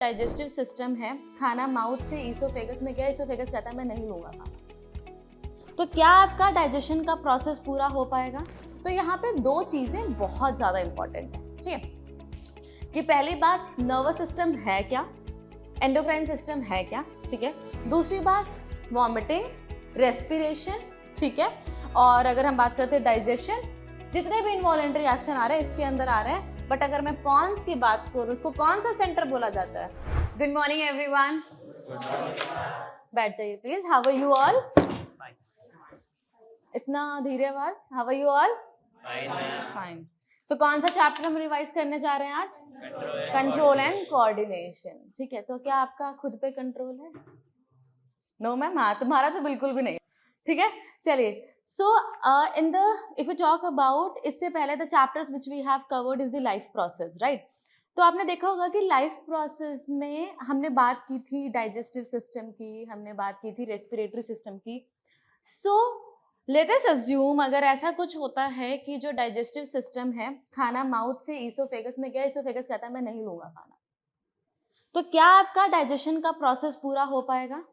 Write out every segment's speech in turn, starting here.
Digestive system है, खाना mouth से ईसोफेगस में गया, ईसोफेगस कहता है मैं नहीं लूंगा खाना, तो क्या आपका डाइजेशन का प्रोसेस पूरा हो पाएगा? तो यहाँ पे दो चीजें बहुत ज्यादा इंपॉर्टेंट है, ठीक है। कि पहली बात नर्वस सिस्टम है क्या, एंडोक्राइन सिस्टम है क्या, ठीक है। दूसरी बात वॉमिटिंग, रेस्पिरेशन, ठीक है। और अगर हम बात करते हैं डाइजेशन, जितने भी इनवॉलेंट्री एक्शन आ रहे हैं इसके अंदर आ रहे हैं। बट अगर मैं पॉन्स की बात करूँ, उसको कौन सा सेंटर बोला जाता है? गुड मॉर्निंग एवरीवन, बैठ जाइए please. How are you all? इतना धीरे आवाज, how are you all? Fine. So कौन सा चैप्टर हम रिवाइज करने जा रहे हैं आज? कंट्रोल एंड कोऑर्डिनेशन, ठीक है। तो क्या आपका खुद पे कंट्रोल है? नो मैम, हाँ तुम्हारा तो बिल्कुल भी नहीं, ठीक है। चलिए, so in the if you talk about, इससे पहले the chapters which we have covered is the life process, right. तो आपने देखा होगा कि लाइफ प्रोसेस में हमने बात की थी डाइजेस्टिव सिस्टम की, हमने बात की थी रेस्पिरेटरी सिस्टम की। सो लेट अस अज्यूम अगर ऐसा कुछ होता है कि जो डाइजेस्टिव सिस्टम है, खाना माउथ से ईसोफेगस में गया, ईसोफेगस कहता है मैं नहीं लूंगा खाना, तो क्या आपका डाइजेशन का प्रोसेस पूरा हो पाएगा?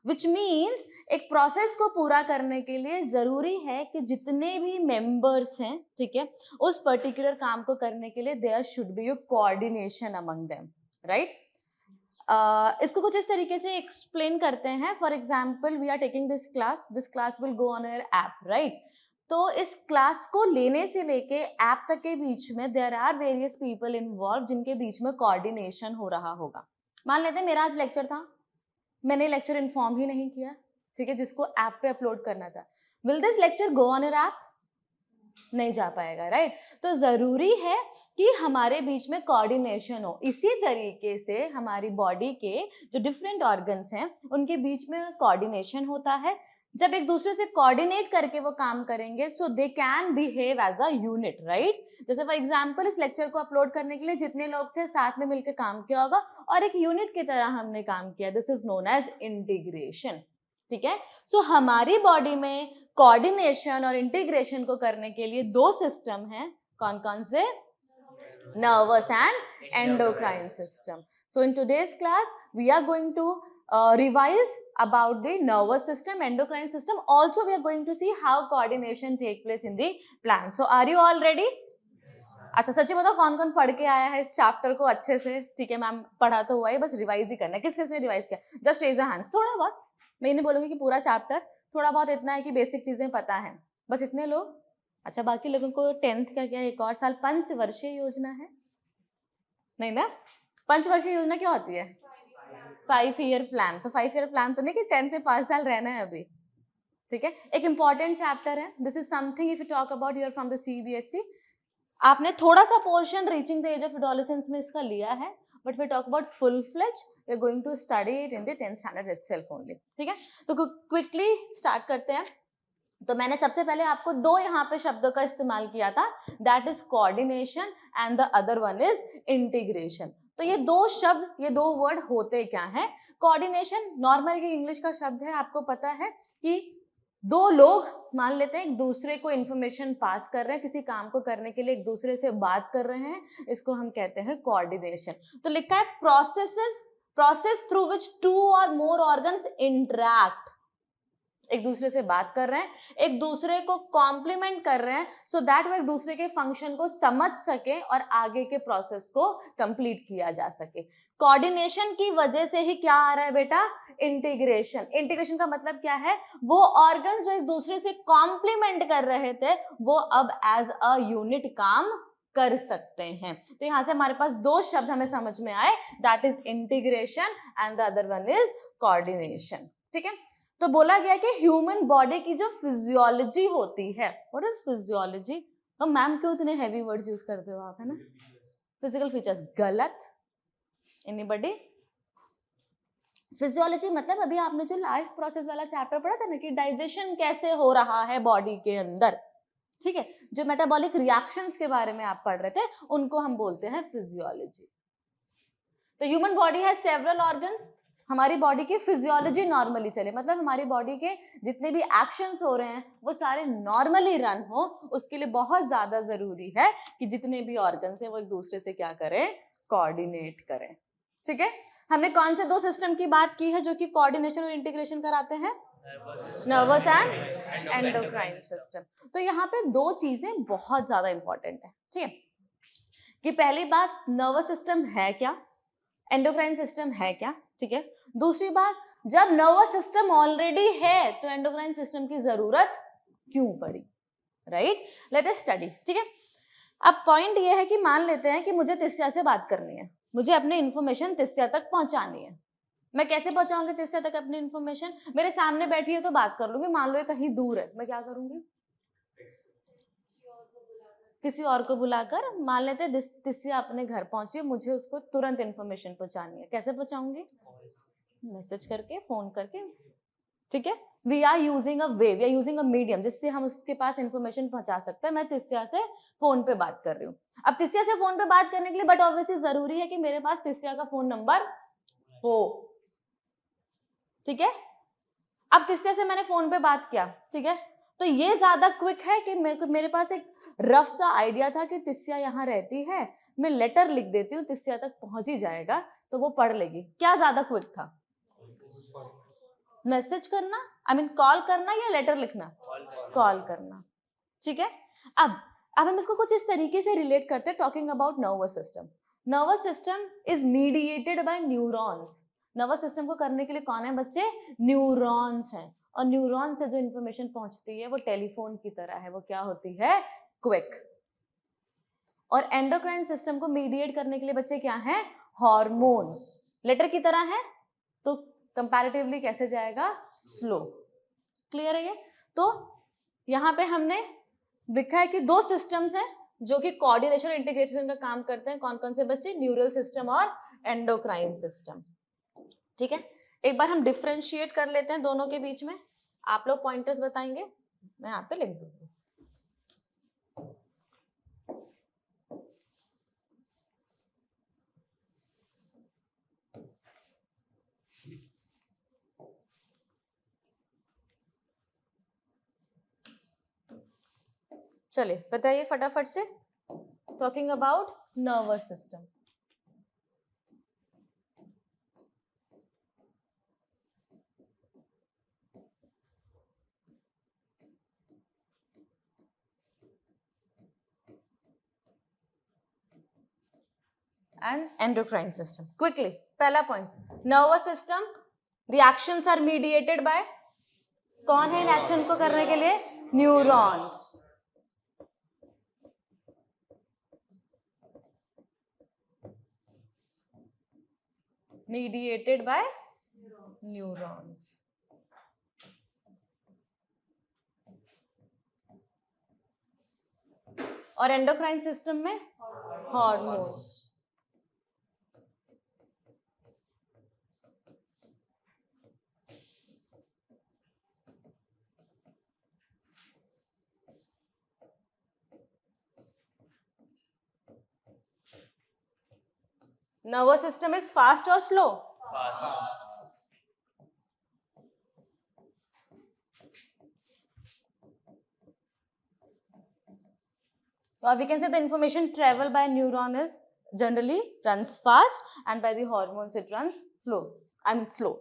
विच मीन्स एक प्रोसेस को पूरा करने के लिए जरूरी है कि जितने भी मेंबर्स हैं, ठीक है, उस पर्टिकुलर काम को करने के लिए there should be a coordination among them, right. इसको कुछ इस तरीके से एक्सप्लेन करते हैं। For example, we are taking this class will go on your app, right. तो इस क्लास को लेने से लेके ऐप तक के बीच में there are various people involve, जिनके बीच में कोऑर्डिनेशन हो रहा होगा। मान लेते हैं मेरा आज लेक्चर था, मैंने लेक्चर इन्फॉर्म ही नहीं किया, ठीक है, जिसको ऐप पे अपलोड करना था। Will this lecture go on your app? नहीं जा पाएगा, राइट। तो जरूरी है कि हमारे बीच में कोऑर्डिनेशन हो। इसी तरीके से हमारी बॉडी के जो डिफरेंट ऑर्गन्स हैं उनके बीच में कोऑर्डिनेशन होता है। जब एक दूसरे से कोऑर्डिनेट करके वो काम करेंगे, so they can behave as a unit, right. जैसे फॉर एग्जांपल इस लेक्चर को अपलोड करने के लिए जितने लोग थे साथ में मिलकर काम किया होगा और एक यूनिट की तरह हमने काम किया। This is known as integration, ठीक है। सो हमारी बॉडी में कोऑर्डिनेशन और इंटीग्रेशन को करने के लिए दो सिस्टम हैं, कौन कौन से? Nervous and endocrine system. So in today's class we are going to revise about the nervous system, endocrine system. Also we are going to see how coordination take place in the plant. So are you all ready? अच्छा सच्ची बताओ कौन कौन पढ़ के आया है इस चैप्टर को अच्छे से? ठीक है मैम, पढ़ा तो हुआ है, बस रिवाइज ही करना है। किस किसने रिवाइज किया? Just raise your hands. थोड़ा बहुत, मैं नहीं बोलूंगी कि पूरा चैप्टर, थोड़ा बहुत इतना है कि बेसिक चीजें पता है, बस इतने लोग। अच्छा, बाकी लोगों को 10th का क्या एक और साल पंचवर्षीय योजना है? नहीं ना? पंचवर्षीय योजना क्या होती है? 5 ईयर प्लान। तो 5 ईयर प्लान तो नहीं कि 10th में 5 साल रहना है अभी, ठीक है। एक इंपॉर्टेंट चैप्टर है, this is something if you talk about your from the CBSE, आपने थोड़ा सा portion reaching the age of adolescence में इसका लिया है, but we talk about full fledge, we are going to study it in the 10th standard itself only, ठीक है। तो क्विकली स्टार्ट करते हैं। तो मैंने सबसे पहले आपको दो यहाँ पे शब्दों का इस्तेमाल किया था, that is coordination and the other one is integration. तो ये दो शब्द, ये दो वर्ड होते क्या है? कोऑर्डिनेशन नॉर्मल इंग्लिश का शब्द है, आपको पता है कि दो लोग मान लेते हैं एक दूसरे को इंफॉर्मेशन पास कर रहे हैं, किसी काम को करने के लिए एक दूसरे से बात कर रहे हैं, इसको हम कहते हैं कोऑर्डिनेशन। तो लिखा है प्रोसेस थ्रू विच 2 और मोर ऑर्गन्स इंटरैक्ट, एक दूसरे से बात कर रहे हैं, एक दूसरे को कॉम्प्लीमेंट कर रहे हैं, सो दैट वो एक दूसरे के फंक्शन को समझ सके और आगे के प्रोसेस को कंप्लीट किया जा सके। कोऑर्डिनेशन की वजह से ही क्या आ रहा है बेटा? इंटीग्रेशन। इंटीग्रेशन का मतलब क्या है? वो ऑर्गन जो एक दूसरे से कॉम्प्लीमेंट कर रहे थे वो अब एज अ यूनिट काम कर सकते हैं। तो यहां से हमारे पास दो शब्द हमें समझ में आए, that is integration and the other one is coordination, ठीक है। तो बोला गया कि ह्यूमन बॉडी की जो फिजियोलॉजी होती है, व्हाट इज फिजियोलॉजी? तो मैम क्यों इतने हैवी वर्ड्स यूज करते हो आप, है ना? फिजिकल फीचर्स, गलत। एनीबॉडी? फिजियोलॉजी मतलब अभी आपने जो लाइफ प्रोसेस वाला चैप्टर पढ़ा था ना कि डाइजेशन कैसे हो रहा है बॉडी के अंदर, ठीक है, जो मेटाबॉलिक रिएक्शंस के बारे में आप पढ़ रहे थे उनको हम बोलते हैं फिजियोलॉजी। तो human body has several organs, हमारी बॉडी की फिजियोलॉजी नॉर्मली चले, मतलब हमारी बॉडी के जितने भी एक्शंस हो रहे हैं वो सारे नॉर्मली रन हो, उसके लिए बहुत ज्यादा जरूरी है कि जितने भी ऑर्गन्स हैं वो एक दूसरे से क्या करें? कोऑर्डिनेट करें। ठीक है, हमने कौन से दो सिस्टम की बात की है जो कि कोऑर्डिनेशन और इंटीग्रेशन कराते हैं? Nervous and endocrine system. तो यहाँ पे दो चीजें बहुत ज्यादा इंपॉर्टेंट है, ठीक है, कि पहली बात नर्वस सिस्टम है क्या, एंडोक्राइन सिस्टम है क्या, ठीक है। दूसरी बात, जब नर्वस सिस्टम ऑलरेडी है तो एंडोक्राइन सिस्टम की जरूरत क्यों पड़ी, राइट। लेट अस स्टडी, ठीक है। अब पॉइंट ये है कि मान लेते हैं कि मुझे तिस्या से बात करनी है, मुझे अपनी इंफॉर्मेशन तिस्या तक पहुंचानी है। मैं कैसे पहुंचाऊंगी तिस्या तक अपनी इंफॉर्मेशन? मेरे सामने बैठी है तो बात कर लूंगी, मान लो ये कहीं दूर है, मैं क्या करूंगी? किसी और को बुलाकर, मान लेते हैं तिस्या अपने घर पहुंची है, मुझे उसको तुरंत इंफॉर्मेशन पहुंचानी है, कैसे पहुंचाऊंगी? मैसेज करके, फोन करके, ठीक है। We are using a way, we are using a medium जिससे हम उसके पास इंफॉर्मेशन पहुंचा सकते हैं। मैं तिस्या से फोन पे बात कर रही हूँ। अब तिस्या से फोन पे बात करने के लिए बट ऑब्वियसली जरूरी है कि मेरे पास तिस्या का फोन नंबर हो, ठीक है। अब तिस्या से मैंने फोन पे बात किया, ठीक है, तो ये ज्यादा क्विक है कि मेरे पास एक रफ सा आइडिया था कि तिस्या यहाँ रहती है, मैं लेटर लिख देती हूँ, तिस्या तक पहुंच ही जाएगा तो वो पढ़ लेगी। क्या ज्यादा क्विक था? मैसेज करना, आई मीन कॉल करना या लेटर लिखना? कॉल करना, ठीक है। अब हम इसको कुछ इस तरीके से रिलेट करते हैं, talking about nervous system. Nervous system is mediated by neurons. Nervous system को करने के लिए कौन है बच्चे? न्यूरॉन्स हैं। और न्यूरॉन से जो इंफॉर्मेशन पहुंचती है वो टेलीफोन की तरह है, वो क्या होती है? क्विक। और एंडोक्राइन सिस्टम को मीडिएट करने के लिए बच्चे क्या हैं? हॉर्मोन्स। लेटर की तरह है तो कंपैरेटिवली कैसे जाएगा? स्लो। क्लियर है ये? तो यहाँ पे हमने लिखा है कि दो सिस्टम्स हैं जो कि कोऑर्डिनेशन और इंटीग्रेशन का काम करते हैं। कौन कौन से बच्चे? न्यूरल सिस्टम और एंडोक्राइन सिस्टम, ठीक है। एक बार हम डिफरेंशिएट कर लेते हैं दोनों के बीच में। आप लोग पॉइंटर्स बताएंगे, मैं यहाँ पे लिख दूंगी। चलिए बताइए फटाफट से, talking about nervous system. And endocrine system. Quickly, पहला point, nervous system, the actions are mediated by, कौन है इन एक्शन को करने के लिए? न्यूरॉन्स। Mediated by neurons. और एंडोक्राइन सिस्टम में hormones. Nervous system is fast और slow? Fast. Or we can say the information travel by neuron is generally runs fast and by the hormones it runs slow. I mean slow.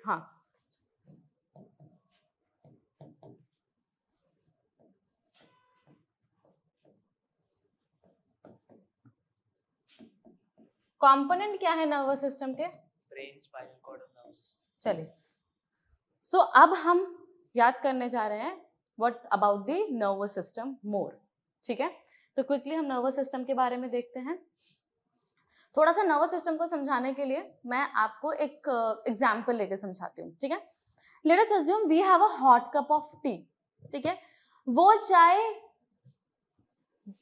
हाँ. Component क्या है nervous system के? Brain, spinal cord और nerves. चलिए, सो अब हम याद करने जा रहे हैं what about the nervous system मोर, ठीक है। तो क्विकली हम नर्वस सिस्टम के बारे में देखते हैं। थोड़ा सा नर्वस सिस्टम को समझाने के लिए मैं आपको एक एग्जाम्पल लेके समझाती हूँ, ठीक है। Let us assume we have a hot cup of tea, ठीक है। वो चाय,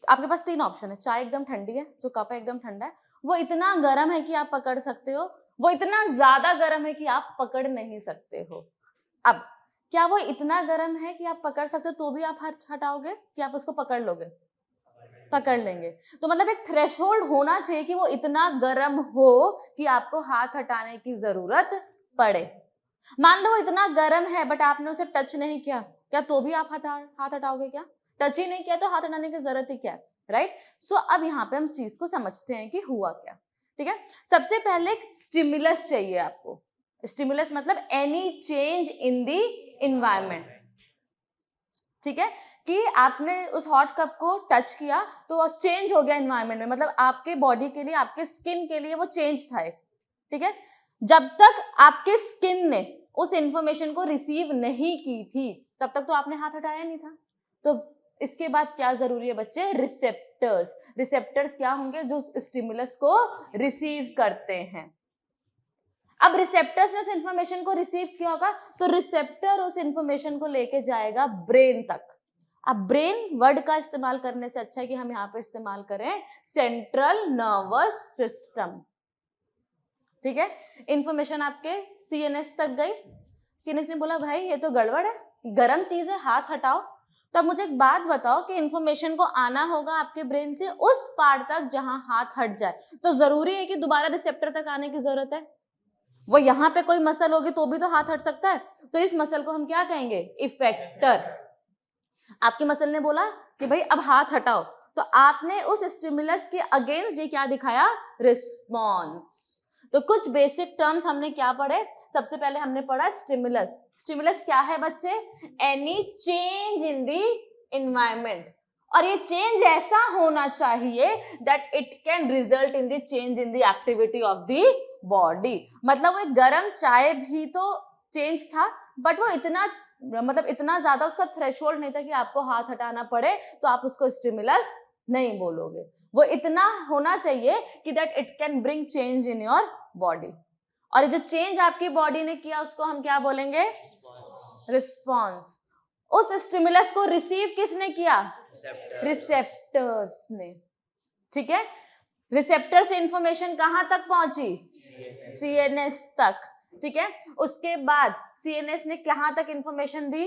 आपके पास तीन ऑप्शन है, चाय एकदम ठंडी है, जो कप है एकदम ठंडा है, वो इतना गर्म है कि आप पकड़ सकते हो, वो इतना ज्यादा गर्म है कि आप पकड़ नहीं सकते हो। अब क्या वो इतना गर्म है कि आप पकड़ सकते हो तो भी आप हाथ हटाओगे कि आप उसको पकड़ लोगे? पकड़ लेंगे। तो मतलब एक थ्रेशोल्ड होना चाहिए कि वो इतना गर्म हो कि आपको हाथ हटाने की जरूरत पड़े। मान लो वो इतना गर्म है बट आपने उसे टच नहीं किया, क्या तो भी आप हाथ हटाओगे क्या? टच ही नहीं किया तो हाथ हटाने की जरूरत ही क्या है, राइट। सो अब यहाँ पे हम चीज को समझते हैं कि हुआ क्या। ठीक है। सबसे पहले एक स्टिमुलस चाहिए आपको। स्टिमुलस मतलब any change in the environment, ठीक है, कि आपने उस हॉट कप को टच किया तो वो चेंज हो गया इन्वायरमेंट में, मतलब आपके बॉडी के लिए, आपके स्किन के लिए वो चेंज था, ठीक है। जब तक आपके स्किन ने उस इंफॉर्मेशन को रिसीव नहीं की थी तब तक तो आपने हाथ हटाया नहीं था। तो इसके बाद क्या जरूरी है बच्चे? रिसेप्टर्स। रिसेप्टर्स क्या होंगे? जो स्टिमुलस को रिसीव करते हैं। अब रिसेप्टर्स ने उस इंफॉर्मेशन को रिसीव किया होगा तो रिसेप्टर उस इंफॉर्मेशन को लेके जाएगा ब्रेन तक। अब ब्रेन वर्ड का इस्तेमाल करने से अच्छा है कि हम यहाँ पे इस्तेमाल करें सेंट्रल नर्वस सिस्टम, ठीक है। इंफॉर्मेशन आपके सीएनएस तक गई, सीएनएस ने बोला भाई ये तो गड़बड़ है, गर्म चीज है, हाथ हटाओ। तो अब मुझे एक बात बताओ कि इंफॉर्मेशन को आना होगा आपके ब्रेन से उस पार्ट तक जहां हाथ हट जाए, तो जरूरी है कि दोबारा रिसेप्टर तक आने की जरूरत है। वो यहाँ पे कोई मसल होगी तो भी तो हाथ हट सकता है, तो इस मसल को हम क्या कहेंगे? इफेक्टर। आपके मसल ने बोला कि भाई अब हाथ हटाओ, तो आपने उस स्टिमुलस के अगेंस्ट ये क्या दिखाया? रिस्पॉन्स। तो कुछ बेसिक टर्म्स हमने क्या पढ़े? सबसे पहले हमने पढ़ा स्टिमुलस। स्टिमुलस क्या है बच्चे? Any change in the environment, और ये चेंज ऐसा होना चाहिए that it can result in the change in the activity of the body. मतलब वो गर्म चाय भी तो चेंज था, बट वो इतना, मतलब इतना ज्यादा उसका थ्रेशोल्ड नहीं था कि आपको हाथ हटाना पड़े तो आप उसको स्टिमुलस नहीं बोलोगे। वो इतना होना चाहिए कि that it can bring change in your body, और ये जो चेंज आपकी बॉडी ने किया उसको हम क्या बोलेंगे? रिस्पॉन्स। उस स्टिमुलस को रिसीव किसने किया? रिसेप्टर्स ने, ठीक है। रिसेप्टर से इंफॉर्मेशन कहां तक पहुंची? सीएनएस तक, ठीक है। उसके बाद सीएनएस ने कहां तक इंफॉर्मेशन दी?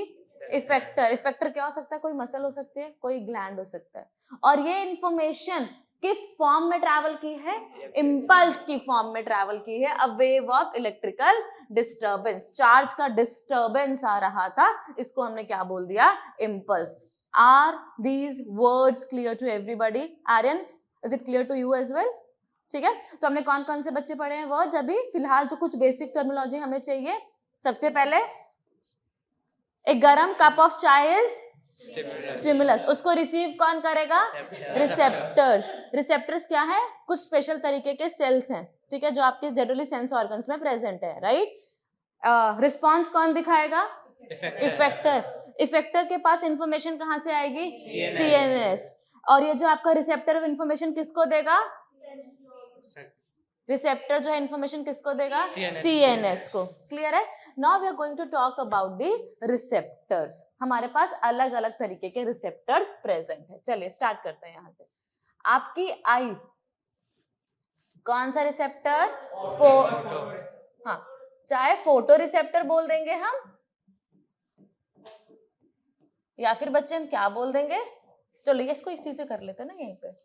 इफेक्टर। इफेक्टर क्या हो सकता है? कोई मसल हो सकती है, कोई ग्लैंड हो सकता है, और ये इंफॉर्मेशन किस फॉर्म में ट्रैवल की है? इंपल्स की फॉर्म में ट्रैवल की है। A wave of electrical disturbance, charge का डिस्टर्बेंस आ रहा था, इसको हमने क्या बोल दिया? Impulse. Are these words clear to everybody? Aryan, is it clear to you as well? ठीक है। तो हमने कौन कौन से बच्चे पढ़े हैं वर्ड्स अभी फिलहाल? तो कुछ बेसिक टर्मिनोलॉजी हमें चाहिए। सबसे पहले एक गरम कप ऑफ चाय इज स्टिमुलस, उसको रिसीव कौन करेगा? रिसेप्टर्स। रिसेप्टर्स क्या है? कुछ स्पेशल तरीके के सेल्स हैं, ठीक है, जो आपके जनरली सेंस ऑर्गन्स में प्रेजेंट है, राइट। रिस्पॉन्स कौन दिखाएगा? इफेक्टर। इफेक्टर के पास इंफॉर्मेशन कहां से आएगी? सीएनएस। और ये जो आपका रिसेप्टर ऑफ इंफॉर्मेशन किसको देगा? रिसेप्टर जो है इंफॉर्मेशन किसको देगा? सीएनएस को। क्लियर है? Now we are going to talk about the receptors. हमारे पास अलग अलग तरीके के रिसेप्टर्स प्रेजेंट है। चलिए स्टार्ट करते हैं यहां से। आपकी आई, कौन सा रिसेप्टर? हाँ, चाहे फोटो रिसेप्टर बोल देंगे हम, या फिर बच्चे हम क्या बोल देंगे? चलो ये इसको इसी से कर लेते हैं ना, यहीं पे,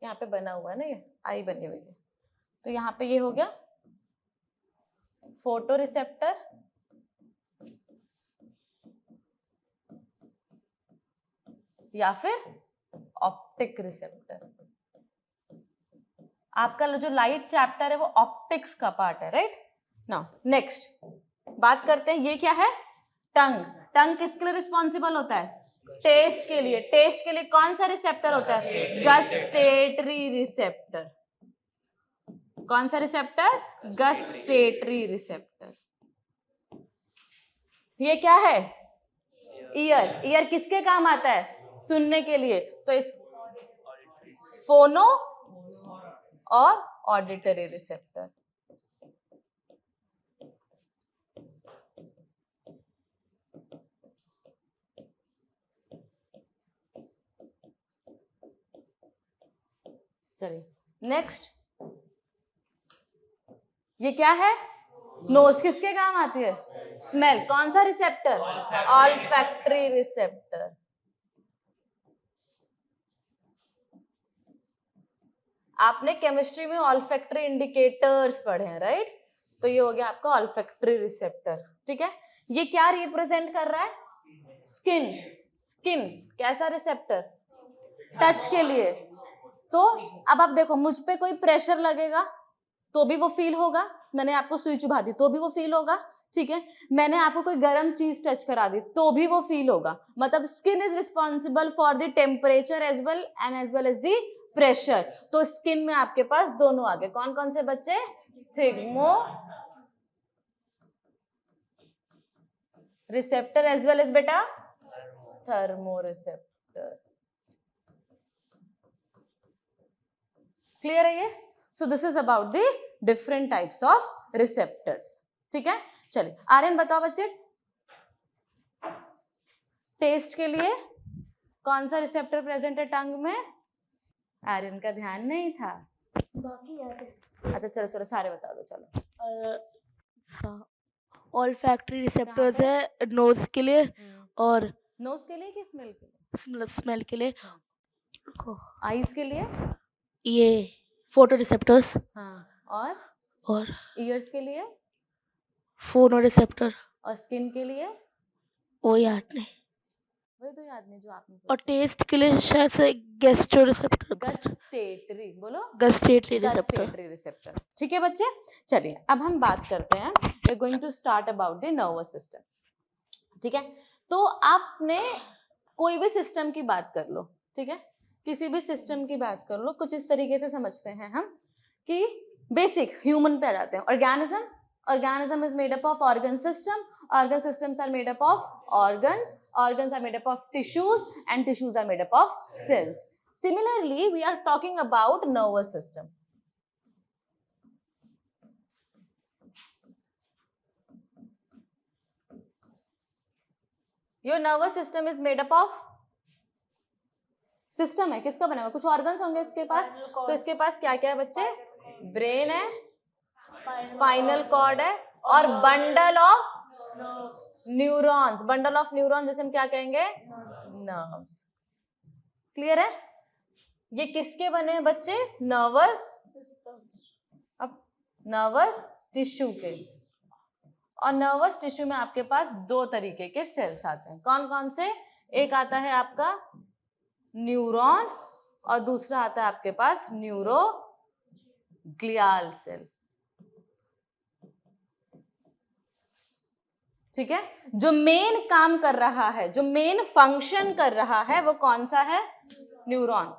यहाँ पे बना हुआ है ना, ये आई बनी हुई है, तो यहाँ पे ये हो गया फोटो रिसेप्टर, या फिर ऑप्टिक रिसेप्टर। आपका जो लाइट चैप्टर है वो ऑप्टिक्स का पार्ट है, राइट। नाउ नेक्स्ट बात करते हैं, ये क्या है? टंग। टंग किसके लिए रिस्पॉन्सिबल होता है? टेस्ट के लिए। टेस्ट के लिए कौन सा रिसेप्टर होता है? Gustatory receptor. कौन सा रिसेप्टर? Gustatory receptor. ये क्या है? ईयर। ईयर किसके काम आता है? सुनने के लिए। तो इस फोनो और ऑडिटरी रिसेप्टर। चलिए नेक्स्ट, ये क्या है? नोज किसके काम आती है? स्मेल। कौन सा रिसेप्टर? Olfactory receptor. आपने केमिस्ट्री में ऑल्फैक्टरी इंडिकेटर्स पढ़े हैं, राइट। तो ये हो गया आपका ऑल्फैक्टरी रिसेप्टर, ठीक है। ये क्या रिप्रेजेंट कर रहा है? स्किन। स्किन कैसा रिसेप्टर? टच के लिए। तो अब आप देखो, मुझ पे कोई प्रेशर लगेगा तो भी वो फील होगा, मैंने आपको सुई चुभा दी तो भी वो फील होगा, ठीक है, मैंने आपको कोई गर्म चीज टच करा दी तो भी वो फील होगा। मतलब skin is responsible for the temperature as well as the pressure. तो स्किन में आपके पास दोनों आ गए, कौन कौन से बच्चे, थिर्मो रिसेप्टर एज वेल एज बेटा थर्मो रिसेप्टर। क्लियर है ये? So this is about the different types of receptors, ठीक है। चलिए आर्यन बताओ बच्चे, टेस्ट के लिए कौन सा रिसेप्टर प्रेजेंट है टंग में? आर्यन का ध्यान नहीं था, बाकी याद है। अच्छा चलो चलो सारे बता दो चलो। ऑल फैक्ट्री रिसेप्टर्स है नोज के लिए और नोज के लिए कि स्मेल के लिए? स्मेल के लिए। आईज के लिए ये फोटो रिसेप्टर्स। हाँ, और ईयर्स के लिए फोनो रिसेप्टर। और स्किन के लिए वो याद नहीं, वही तो याद नहीं जो आपने और टेस्ट के लिए शायद से गैस्ट्रो रिसेप्टर। गस्टेटरी बोलो, गस्टेटरी रिसेप्टर। गस्टेटरी रिसेप्टर, ठीक है बच्चे। चलिए अब हम बात करते हैं, we are going to start about the nervous system, ठीक है। तो आपने कोई भी सिस्टम की बात कर लो, ठीक है, किसी भी सिस्टम की बात कर लो, कुछ इस तरीके से समझते हैं हम कि बेसिक ह्यूमन पे आ जाते हैं। Organism is made up of organ system, organ systems are made up of organs are made up of tissues and tissues are made up of cells. Similarly we are talking about nervous system. Your nervous system is made up of, system है किसका बना हुआ, कुछ organs होंगे इसके पास, तो इसके पास क्या क्या है बच्चे, ब्रेन है, स्पाइनल कॉर्ड है और bundle of neurons. Bundle of neurons जैसे हम क्या कहेंगे, नर्व्स। क्लियर है? ये किसके बने हैं बच्चे, नर्वस, अब नर्वस टिश्यू के। और नर्वस टिश्यू में आपके पास दो तरीके के सेल्स आते हैं, कौन कौन से, एक आता है आपका न्यूरॉन और दूसरा आता है आपके पास न्यूरोग्लियल सेल, ठीक है। जो मेन काम कर रहा है, जो मेन फंक्शन कर रहा है वो कौन सा है, न्यूरॉन।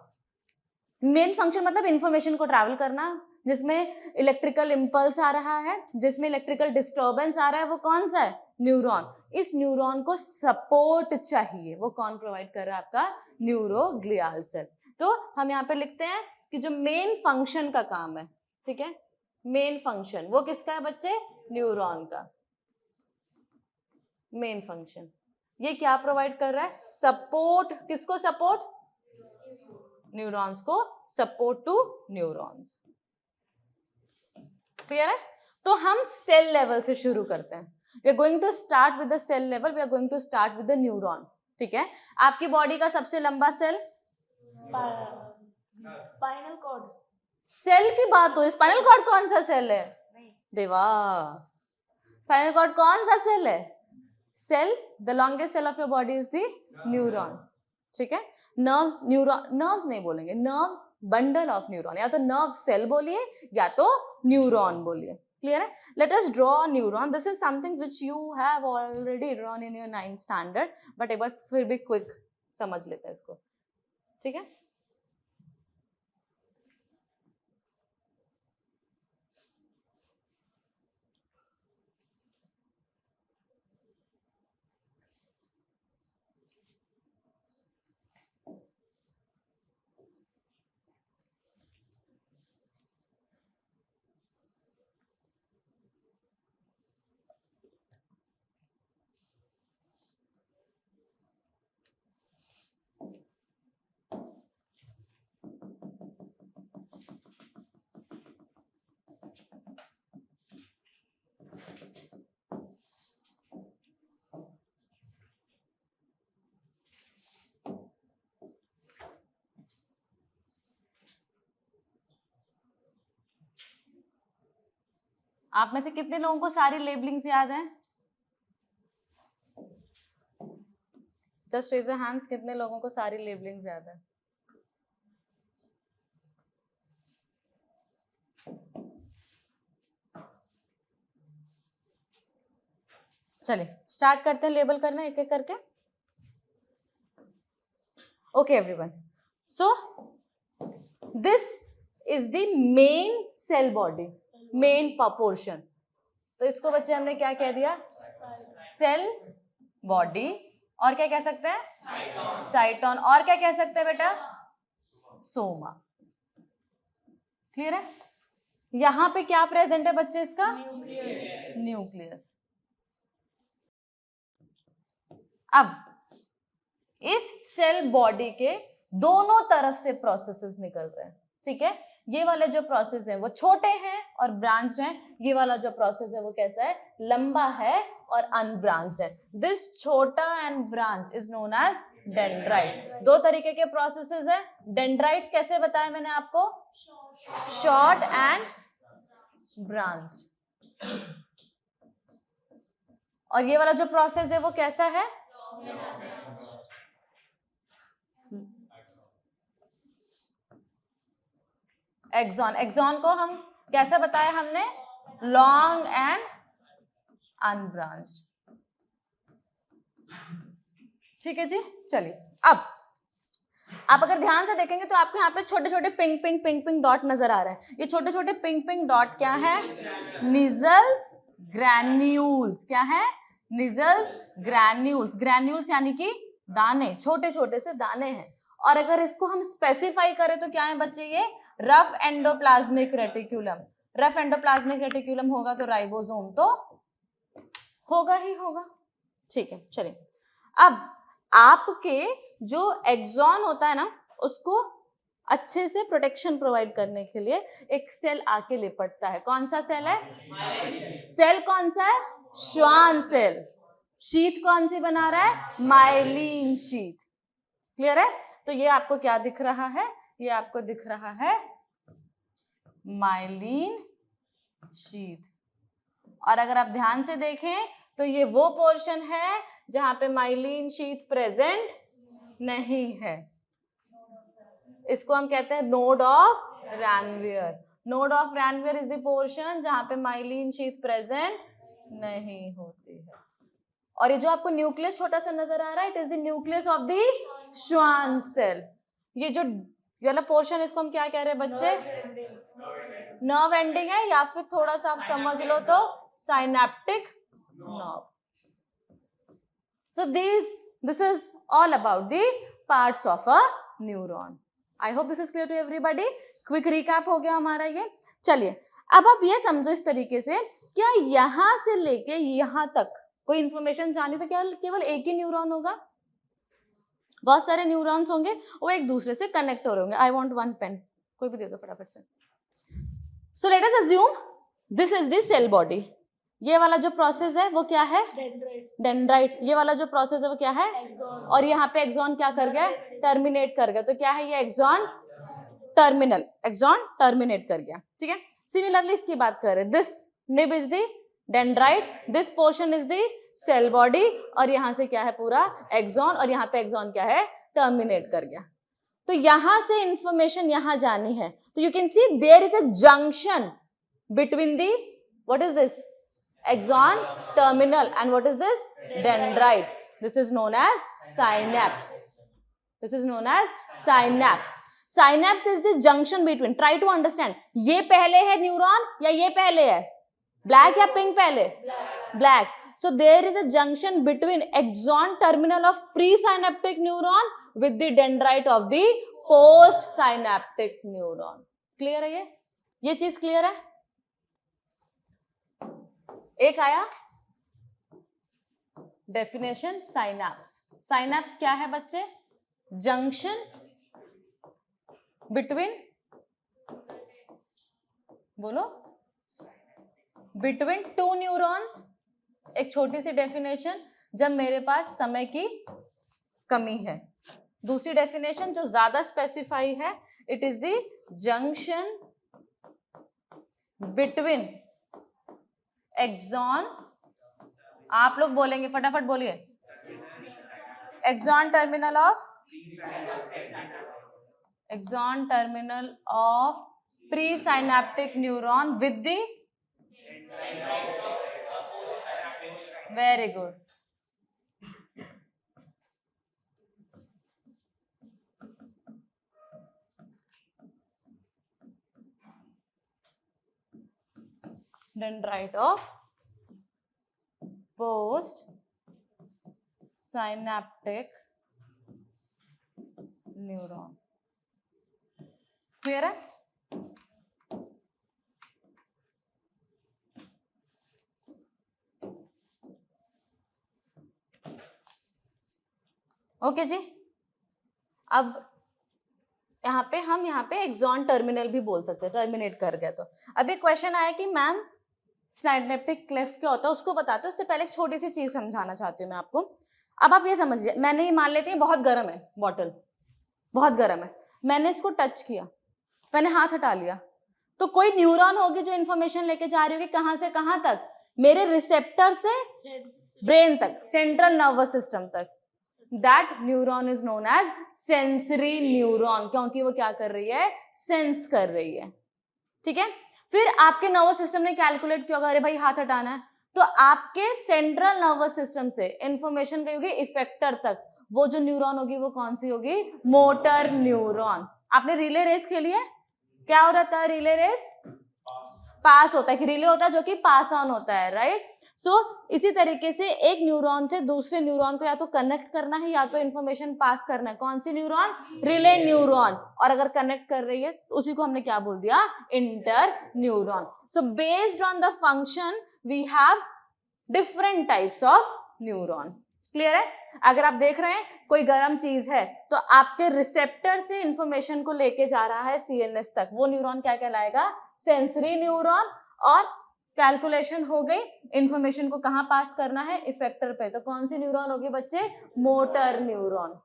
मेन फंक्शन मतलब इंफॉर्मेशन को ट्रैवल करना, जिसमें इलेक्ट्रिकल इंपल्स आ रहा है, जिसमें इलेक्ट्रिकल डिस्टर्बेंस आ रहा है, वो कौन सा है, न्यूरॉन। इस न्यूरॉन को सपोर्ट चाहिए, वो कौन प्रोवाइड कर रहा है, आपका न्यूरोग्लियल सेल। तो हम यहाँ पे लिखते हैं कि जो मेन फंक्शन का काम है, ठीक है, मेन फंक्शन वो किसका है बच्चे, न्यूरॉन का। मेन फंक्शन ये क्या प्रोवाइड कर रहा है, सपोर्ट, किसको सपोर्ट, न्यूरॉन्स को सपोर्ट टू न्यूरॉन्स। क्लियर है? तो हम सेल लेवल से शुरू करते हैं, we are going to start with the cell level, we are going to start with the neuron, ठीक है। आपकी बॉडी का सबसे लंबा सेल, स्पाइनल कॉर्ड। सेल की बात हो, स्पाइनल कॉर्ड कौन सा सेल है, देवा, स्पाइनल कॉर्ड कौन सा सेल है, cell, the longest cell of your body is the neuron, ठीक है। नर्व्स, न्यूरॉन, नर्व्स नहीं बोलेंगे, नर्व्स बंडल ऑफ न्यूरॉन, या तो नर्व सेल बोलिए या तो न्यूरॉन बोलिए। क्लियर है? Let us draw neuron, this is something which you have already drawn in your 9th standard, but एक बार फिर भी क्विक समझ लेते हैं इसको, ठीक है। आप में से कितने लोगों को सारी लेबलिंग्स याद हैं, जस्ट रेज योर हैंड्स, कितने लोगों को सारी लेबलिंग्स याद है। चलिए स्टार्ट करते हैं लेबल करना एक एक करके. Okay everyone, so this is the main cell body, main portion. तो इसको बच्चे हमने क्या कह दिया? Cell body. और क्या कह सकते हैं? साइटोन. और क्या कह सकते हैं बेटा? सोमा. क्लियर है? यहां पे क्या प्रेजेंट है बच्चे इसका? न्यूक्लियस. अब इस सेल बॉडी के दोनों तरफ से प्रोसेसेस निकल रहे हैं. ठीक है, ये वाले जो प्रोसेस है वो छोटे हैं और ब्रांच्ड हैं. ये वाला जो प्रोसेस है वो कैसा है? लंबा है और अनब्रांच्ड है. दिस छोटा and branch is known as dendrite. दो तरीके के प्रोसेसेस है. डेंड्राइट्स कैसे बताया मैंने आपको? Short and branched. और ये वाला जो प्रोसेस है वो कैसा है? एक्सॉन. एक्सॉन को हम कैसे बताया हमने? Long and unbranched. ठीक है जी. चलिए अब आप अगर ध्यान से देखेंगे तो आपको यहाँ पे छोटे छोटे pink pink pink pink dot नजर आ रहे हैं. ये छोटे छोटे पिंक पिंक डॉट क्या है? निजल्स ग्रैन्यूल्स. क्या है? निजल्स ग्रैन्यूल्स. ग्रैन्यूल्स यानी कि दाने, छोटे छोटे से दाने हैं. और अगर इसको हम स्पेसिफाई करें तो क्या है बच्चे? ये rough endoplasmic reticulum. Rough endoplasmic reticulum होगा तो राइबोसोम तो होगा ही होगा. ठीक है. चलिए अब आपके जो एक्सॉन होता है ना, उसको अच्छे से प्रोटेक्शन प्रोवाइड करने के लिए एक सेल आके लिपटता है. कौन सा सेल है? सेल कौन सा है? Schwann cell. शीट कौन सी बना रहा है? Myelin sheath. क्लियर है? तो ये आपको क्या दिख रहा है? ये आपको दिख रहा है माइलिन शीट. और अगर आप ध्यान से देखें तो ये वो पोर्शन है जहां पे माइलिन शीट प्रेजेंट नहीं है. इसको हम कहते हैं node of Ranvier. Node of Ranvier is the portion जहां पे माइलिन शीट प्रेजेंट नहीं होती है. और ये जो आपको न्यूक्लियस छोटा सा नजर आ रहा है, it is the nucleus of the Schwann cell. ये जो वाला पोर्शन, इसको हम क्या कह रहे हैं बच्चे? नर्व एंडिंग है, या फिर थोड़ा सा आप समझ लो तो synaptic nerve. So this is all about the parts of a neuron. I hope this is clear to everybody. Quick recap हो गया हमारा ये. चलिए अब आप ये समझो इस तरीके से, क्या यहां से लेके यहां तक कोई इंफॉर्मेशन जानी तो क्या केवल एक ही न्यूरॉन होगा? बहुत सारे न्यूरॉन्स होंगे, वो एक दूसरे से कनेक्ट हो रहे होंगे. आई वॉन्ट वन पेन, कोई भी दे दो फटाफट से. So let us assume this is the cell body. ये वाला जो प्रोसेस है वो क्या है? डेंड्राइट. ये वाला जो प्रोसेस है वो क्या है? और यहाँ पे एक्सॉन क्या कर गया? टर्मिनेट कर गया. तो क्या है ये? Axon terminal. एक्सॉन टर्मिनेट कर गया. ठीक है. सिमिलरली इसकी बात कर रहे हैं. This nib is the dendrite, this portion is the cell body, और यहाँ से क्या है? पूरा एक्सॉन. और यहाँ पे एक्सॉन क्या है? टर्मिनेट कर गया. तो यहां से इंफॉर्मेशन यहां जानी है. तो you can see there is a junction between the, what is this? Axon terminal, and what is this? Dendrite. This is known as synapse. This is known as synapse. Synapse is the junction between. Try to understand. ये पहले है neuron या ये पहले है? Black या pink पहले? Black. So there is a junction between axon terminal of presynaptic neuron with the dendrite of the postsynaptic neuron. Clear है ये? ये चीज क्लियर है? एक आया डेफिनेशन साइनैप्स. साइनैप्स क्या है बच्चे? जंक्शन बिटवीन, बोलो, बिटवीन टू न्यूरॉन्स. एक छोटी सी डेफिनेशन, जब मेरे पास समय की कमी है. दूसरी डेफिनेशन जो ज्यादा स्पेसिफाई है, it is the junction between axon, आप लोग बोलेंगे फटाफट बोलिए, axon terminal of pre synaptic neuron with the very good. Dendrite of post synaptic neuron. क्लियर है? ओके जी. अब यहाँ पे एक्सॉन टर्मिनल भी बोल सकते हैं, टर्मिनेट कर गया तो. अभी क्वेश्चन आया कि मैम सिनेप्टिक क्लेफ्ट क्या होता है, उसको बताते हैं. उससे पहले एक छोटी सी चीज समझाना चाहती हूँ मैं आपको. अब आप ये समझिए, मैंने ये मान लेते हैं बहुत गर्म है बॉटल, बहुत गर्म है. मैंने इसको टच किया, मैंने हाथ हटा लिया, तो कोई न्यूरॉन होगी जो इन्फॉर्मेशन लेके जा रही होगी कहाँ से कहाँ तक, मेरे रिसेप्टर से ब्रेन तक, सेंट्रल नर्वस सिस्टम तक. That neuron is known as sensory neuron, क्योंकि वो क्या कर रही है, सेंस कर रही है. ठीक है. फिर आपके नर्वस सिस्टम ने कैलकुलेट किया होगा, अरे भाई हाथ हटाना है, तो आपके सेंट्रल नर्वस सिस्टम से इंफॉर्मेशन गई होगी इफेक्टर तक. वो जो न्यूरॉन होगी वो कौन सी होगी, मोटर न्यूरॉन. आपने रिले रेस खेली है, क्या हो रहता है रिले रेस, पास होता है, कि रिले होता है जो कि पास ऑन होता है, राइट. सो इसी तरीके से एक न्यूरॉन से दूसरे न्यूरॉन को या तो कनेक्ट करना है या तो इंफॉर्मेशन पास करना है. कौन सी न्यूरॉन, रिले न्यूरॉन. और अगर कनेक्ट कर रही है तो उसी को हमने क्या बोल दिया, interneuron. So based on the function we have different types of neuron. Clear है? अगर आप देख रहे हैं कोई गर्म चीज है तो आपके रिसेप्टर से इंफॉर्मेशन को लेके जा रहा है सीएनएस तक, वो न्यूरॉन क्या कहलाएगा, सेंसरी न्यूरॉन. और कैलकुलेशन हो गई, इंफॉर्मेशन को कहां पास करना है, इफेक्टर पे, तो कौन सी न्यूरॉन होगी बच्चे, मोटर न्यूरॉन.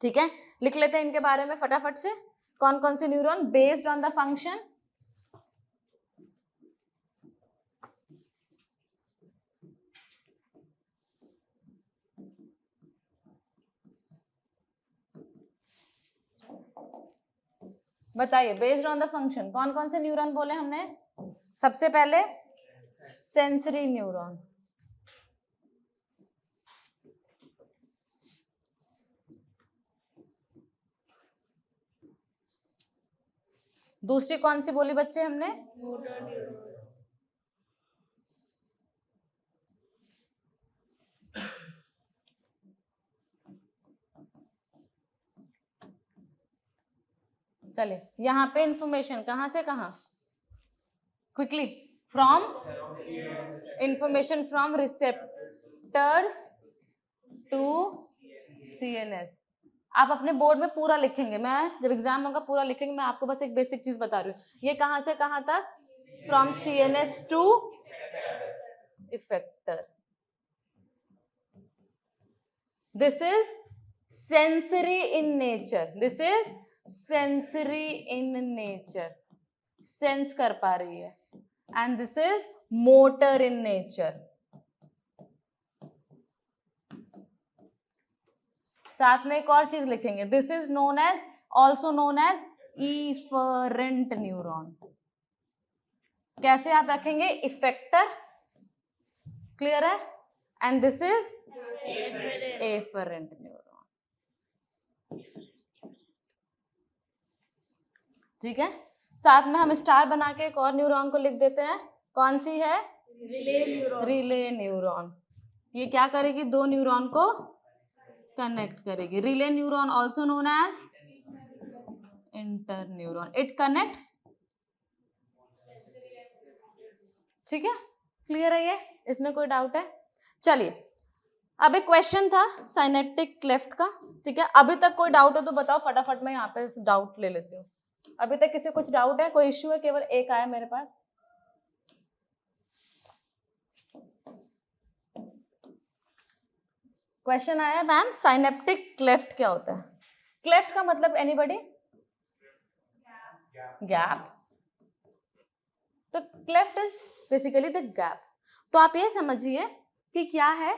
ठीक है, लिख लेते हैं इनके बारे में फटाफट से. कौन कौन से neuron, based on the function. बताइए, बेस्ड ऑन द फंक्शन कौन कौन से न्यूरॉन बोले हमने. सबसे पहले सेंसरी न्यूरॉन, दूसरी कौन सी बोली बच्चे हमने, मोटर न्यूरॉन. चलिए यहाँ पे इंफॉर्मेशन कहाँ से कहाँ, quickly, from information from receptors to CNS. आप अपने बोर्ड में पूरा लिखेंगे, मैं जब एग्जाम होगा पूरा लिखेंगे. मैं आपको बस एक बेसिक चीज बता रही हूँ, ये कहाँ से कहाँ तक, from CNS to effector. This is sensory in nature, this is sensory in nature, sense कर पा रही है. And this is motor in nature. साथ में एक और चीज लिखेंगे, this is known as, also known as efferent neuron. कैसे याद रखेंगे, इफेक्टर, क्लियर है, and this is efferent neuron. ठीक है. साथ में हम स्टार बना के एक और न्यूरॉन को लिख देते हैं, कौन सी है, रिले न्यूरॉन. Relay neuron. ये क्या करेगी, दो न्यूरॉन को कनेक्ट करेगी. Relay neuron also known as interneuron, it connects. ठीक है, क्लियर है ये, इसमें कोई डाउट है. चलिए, अब एक क्वेश्चन था साइनेप्टिक क्लेफ्ट का. ठीक है, अभी तक कोई डाउट हो तो बताओ फटाफट, मैं यहाँ पे डाउट ले लेती हूँ. अभी तक किसी कुछ डाउट है, कोई इश्यू है, केवल एक आया मेरे पास. क्वेश्चन आया, मैम साइनेप्टिक क्लेफ्ट क्या होता है. क्लेफ्ट का मतलब एनीबॉडी, गैप. तो cleft is basically the gap. तो आप ये समझिए कि क्या है.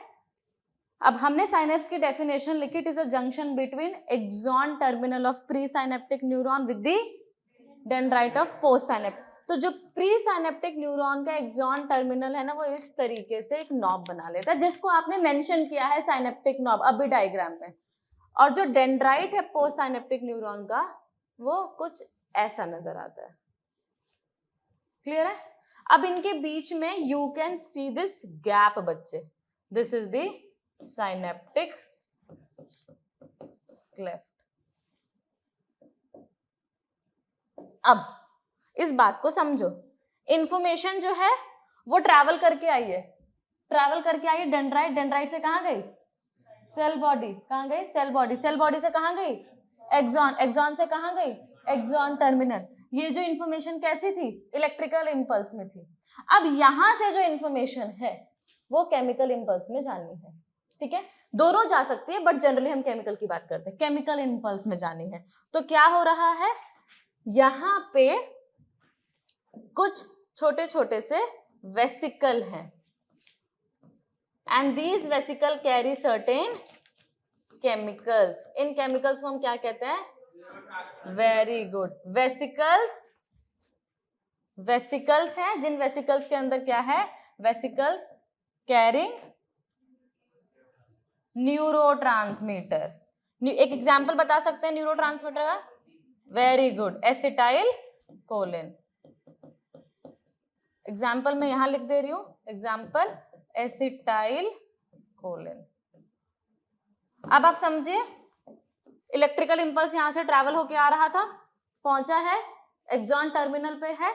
अब हमने साइनेप्स की डेफिनेशन लिखी, it is a junction between axon terminal of pre synaptic neuron with the dendrite of postsynaptic. तो जो प्री साइनेप्टिक न्यूरॉन का एक्सॉन टर्मिनल है ना, वो इस तरीके से एक नॉब बना लेता है, जिसको आपने मेंशन किया है साइनेप्टिक नॉब अभी डायग्राम में। और जो डेंड्राइट है पोस्ट साइनेप्टिक न्यूरॉन का, वो कुछ ऐसा नजर आता है। क्लियर है? अब इनके बीच में you can see this gap बच्चे, this is the synaptic cleft. अब इस बात को समझो, इंफॉर्मेशन जो है वो ट्रैवल करके आई है, डेंड्राइट, डेंड्राइट से कहां गई? Cell body. कहां गई? Cell body. सेल बॉडी से कहां गई? एक्सॉन। एक्सॉन से कहां गई? Axon terminal. ये जो इंफॉर्मेशन कैसी थी? इलेक्ट्रिकल इंपल्स में थी। अब यहां से जो इंफॉर्मेशन है वो केमिकल इंपल्स में जानी है। ठीक है, दोनों जा सकती है, बट जनरली हम केमिकल की बात करते हैं। केमिकल इंपल्स में जानी है। तो क्या हो रहा है, यहां पे कुछ छोटे छोटे से वेसिकल हैं, and these vesicle carry certain chemicals. In chemicals को हम क्या कहते हैं? Very good, vesicles. वेसिकल्स हैं, जिन वेसिकल्स के अंदर क्या है? Vesicles carrying neurotransmitter. एक एग्जांपल बता सकते हैं न्यूरोट्रांसमीटर का? Very good, acetyl choline. Example मैं यहां लिख दे रही हूं, एग्जाम्पल एसिटाइल कोलिन। अब आप समझिए, इलेक्ट्रिकल इंपल्स यहां से ट्रैवल होके आ रहा था, पहुंचा है, एक्सॉन टर्मिनल पे है,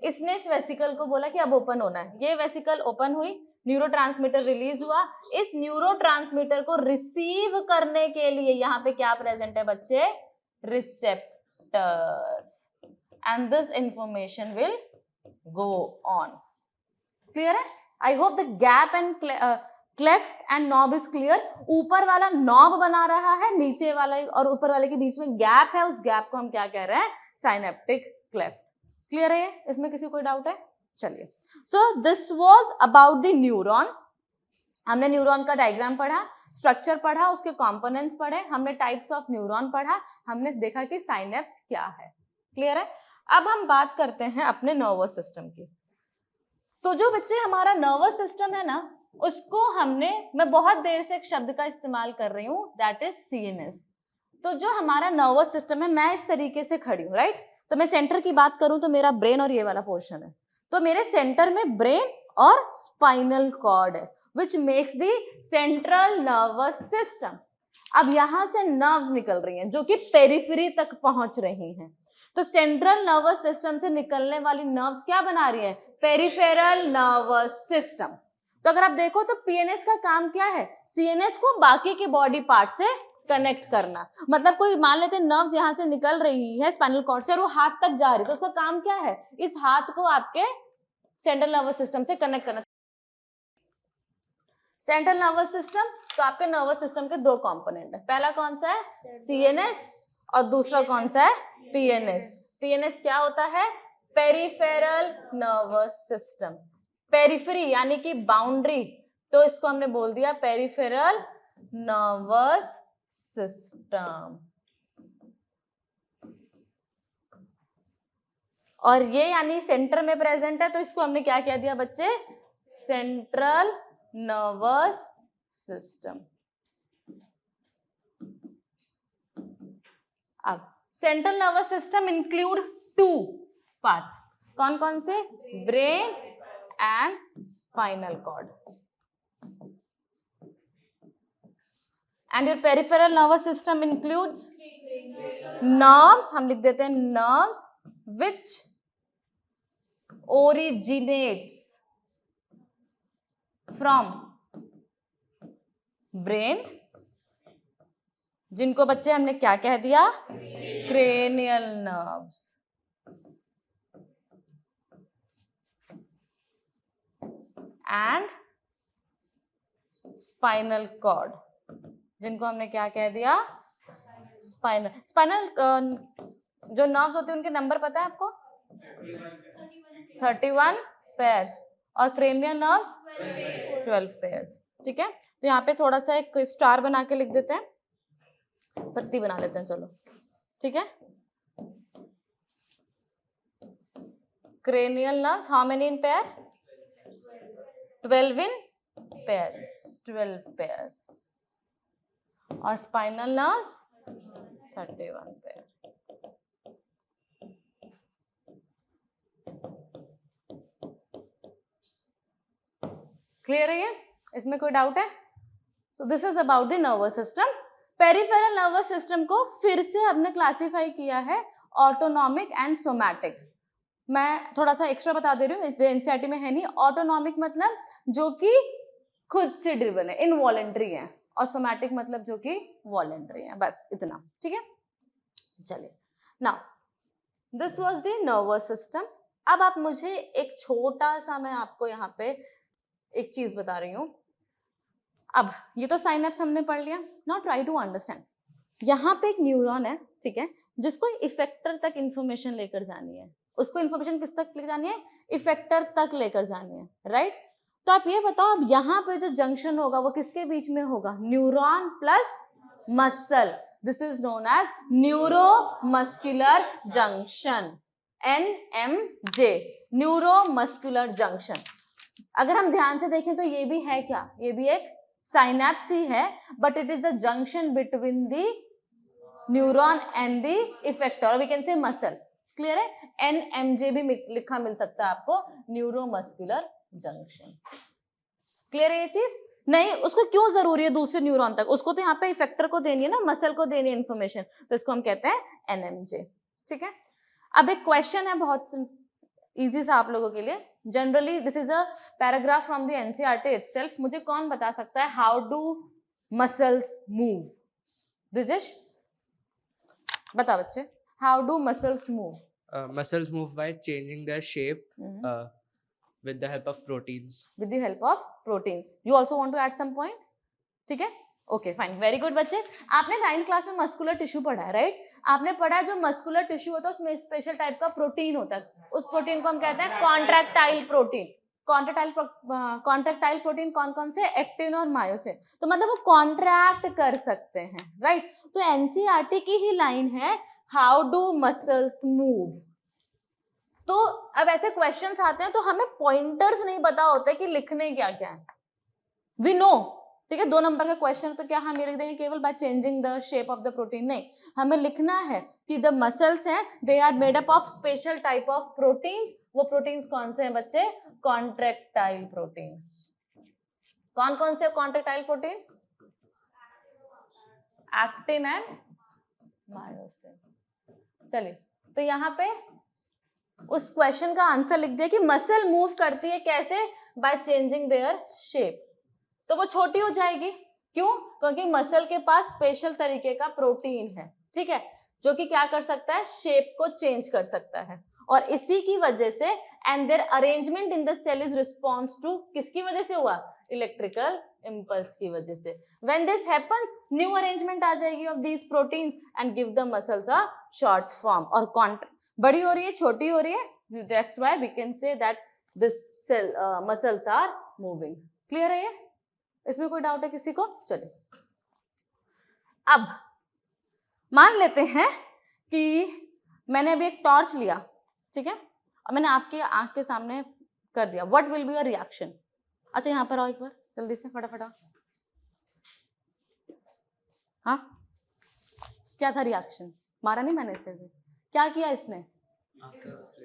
इसने इस वेसिकल को बोला कि अब ओपन होना है। ये वेसिकल ओपन हुई, न्यूरोट्रांसमीटर रिलीज हुआ। इस न्यूरोट्रांसमीटर को रिसीव करने के लिए यहां पे क्या प्रेजेंट है बच्चे? Receptors, and this information will go on. Clear है? I hope the gap and cleft and knob is clear. ऊपर वाला knob बना रहा है, नीचे वाला और ऊपर वाले के बीच में गैप है, उस गैप को हम क्या कह रहे हैं? Synaptic cleft. क्लियर है? इसमें किसी कोई डाउट है? चलिए, so this was about the neuron. हमने न्यूरॉन का डायग्राम पढ़ा, स्ट्रक्चर पढ़ा, उसके कंपोनेंट्स पढ़े, हमने टाइप्स ऑफ न्यूरॉन पढ़ा, हमने देखा कि साइनेप्स क्या है। क्लियर है? अब हम बात करते हैं अपने नर्वस सिस्टम की। तो जो बच्चे हमारा नर्वस सिस्टम है ना, उसको हमने, मैं बहुत देर से एक शब्द का इस्तेमाल कर रही हूं, दैट इज सीएनएस। तो जो हमारा नर्वस सिस्टम है, मैं इस तरीके से खड़ी हूं, राइट? तो मैं सेंटर की बात करूं तो मेरा ब्रेन और ये वाला पोर्शन है, तो मेरे सेंटर में ब्रेन और स्पाइनल कॉर्ड है, which makes the central nervous system. अब यहां से नर्व्स निकल रही हैं जो कि पेरिफेरी तक पहुंच रही हैं। तो सेंट्रल नर्वस सिस्टम से निकलने वाली नर्व्स क्या बना रही है? Peripheral nervous system. तो अगर आप देखो तो पीएनएस का काम क्या है? सीएनएस को बाकी के बॉडी पार्ट से कनेक्ट करना। मतलब कोई मान लेते हैं नर्व्स यहां से निकल रही है स्पाइनल कॉर्ड से और वो हाथ तक जा रही है, तो उसका काम क्या है? इस हाथ को आपके सेंट्रल नर्वस सिस्टम से कनेक्ट करना। सेंट्रल नर्वस सिस्टम, तो आपके नर्वस सिस्टम के दो कंपोनेंट है, पहला कौन सा है? सीएनएस, और दूसरा कौन सा है? पीएनएस। पीएनएस क्या होता है? Peripheral nervous system. पेरिफेरी यानी कि बाउंड्री, तो इसको हमने बोल दिया पेरिफेरल नर्वस सिस्टम। और ये यानी सेंटर में प्रेजेंट है, तो इसको हमने क्या कह दिया बच्चे? Central nervous system. अब central nervous system include two parts, कौन कौन से? Brain and spinal cord. And your peripheral nervous system includes nerves, हम लिख देते हैं nerves, which originates from brain, जिनको बच्चे हमने क्या कह दिया? Cranial nerves. And spinal cord, जिनको हमने क्या कह दिया? स्पाइनल जो नर्व्स होते हैं उनके नंबर पता है आपको? 31 पेयर्स, और क्रेनियल नर्व्स 12 पेयर्स। ठीक है, तो यहाँ पे थोड़ा सा एक स्टार बना के लिख देते हैं, पत्ती बना लेते हैं, चलो ठीक है। cranial nerves, how many in pair? 12 in pairs. 12 pairs. और spinal nerves 31 pair. क्लियर है ये? इसमें कोई डाउट है? So this is about the nervous system. Peripheral nervous system को फिर से हमने क्लासिफाई किया है ऑटोनॉमिक एंड सोमैटिक. मैं थोड़ा सा एक्स्ट्रा बता दे रही हूँ, एनसीईआरटी में है नहीं. ऑटोनॉमिक मतलब जो कि खुद से ड्रिवन है, इनवॉलेंट्री है, और सोमैटिक मतलब जो कि वॉलेंट्री है. बस इतना, ठीक है. चलिए, now this was the nervous system. अब आप मुझे एक छोटा सा, मैं आपको यहाँ पे एक चीज बता रही हूँ. अब ये तो साइनेप्स हमने पढ़ लिया. Now try to understand. यहाँ पे एक न्यूरॉन है, ठीक है, जिसको इफेक्टर तक इंफॉर्मेशन लेकर जानी है. उसको इंफॉर्मेशन किस तक लेकर जानी है? इफेक्टर तक लेकर जानी है, राइट. तो आप ये बताओ, अब यहाँ पे जो जंक्शन होगा वो किसके बीच में होगा? Neuron plus muscle. This is known as neuromuscular junction, NMJ, neuromuscular junction. अगर हम ध्यान से देखें तो ये भी है क्या? ये भी एक साइनेप्स ही है, but it is the junction between the neuron and the effector, और we can say muscle. Clear है? NMJ भी लिखा मिल सकता है आपको, न्यूरोमस्कुलर जंक्शन. क्लियर है ये चीज? नहीं, उसको क्यों जरूरी है दूसरे न्यूरॉन तक? उसको तो यहाँ पे इफेक्टर को देनी है ना, मसल को देनी है इन्फॉर्मेशन, तो इसको हम कहते हैं NMJ. ठीक है. अब एक क्वेश्चन है बहुत इजी सा आप लोगों के लिए. Generally this is a paragraph from the NCERT itself. मुझे कौन बता सकता है how do muscles move? Brijesh बता बच्चे, how do muscles move? Muscles move by changing their shape with the help of proteins. With the help of proteins. You also want to add some point? ठीक है, okay fine, very good बच्चे. आपने 9th class में muscular tissue पढ़ा है, right? आपने पढ़ा जो मस्कुलर टिश्यू होता है उसमें स्पेशल टाइप का प्रोटीन होता है. उस प्रोटीन को हम कहते हैं कॉन्ट्रैक्टाइल प्रोटीन. कॉन्ट्रैक्टाइल प्रोटीन कौन कौन से? एक्टिन और मायोसिन. तो मतलब वो कॉन्ट्रैक्ट कर सकते हैं, राइट? तो एनसीईआरटी की ही लाइन है, हाउ डू मसल्स मूव. तो अब ऐसे क्वेश्चंस आते हैं तो हमें पॉइंटर्स नहीं पता होते कि लिखने क्या क्या है. वी नो, ठीक है, 2 नंबर का क्वेश्चन तो क्या हम ये लिख देंगे केवल by changing the shape of the protein? नहीं, हमें लिखना है कि द मसल्स हैं, they are made up of special type of proteins. वो प्रोटीन्स कौन से हैं बच्चे? Contractile protein. कौन कौन से contractile protein? Actin and myosin. चलिए, तो यहाँ पे उस क्वेश्चन का आंसर लिख दिया कि मसल मूव करती है कैसे? By changing their shape. तो वो छोटी हो जाएगी. क्यों? क्योंकि मसल के पास स्पेशल तरीके का प्रोटीन है, ठीक है, जो कि क्या कर सकता है? शेप को चेंज कर सकता है. और इसी की वजह से and their arrangement in the cell is response to, किसकी वजह से हुआ? इलेक्ट्रिकल इम्पल्स की वजह से. When this happens, new arrangement आ जाएगी of these proteins and give the muscles a short form. और बड़ी हो रही है, छोटी हो रही है, that's why we can say that this cell muscles are moving. Clear है ये? इसमें कोई डाउट है किसी को? चलिए, अब मान लेते हैं कि मैंने अभी एक टॉर्च लिया, ठीक है, और मैंने आपके आंख के सामने कर दिया. What will be your reaction? अच्छा, यहाँ पर आओ एक बार जल्दी से, फटाफट आओ. हाँ, क्या था रिएक्शन? मारा नहीं मैंने इसे भी. क्या किया इसने?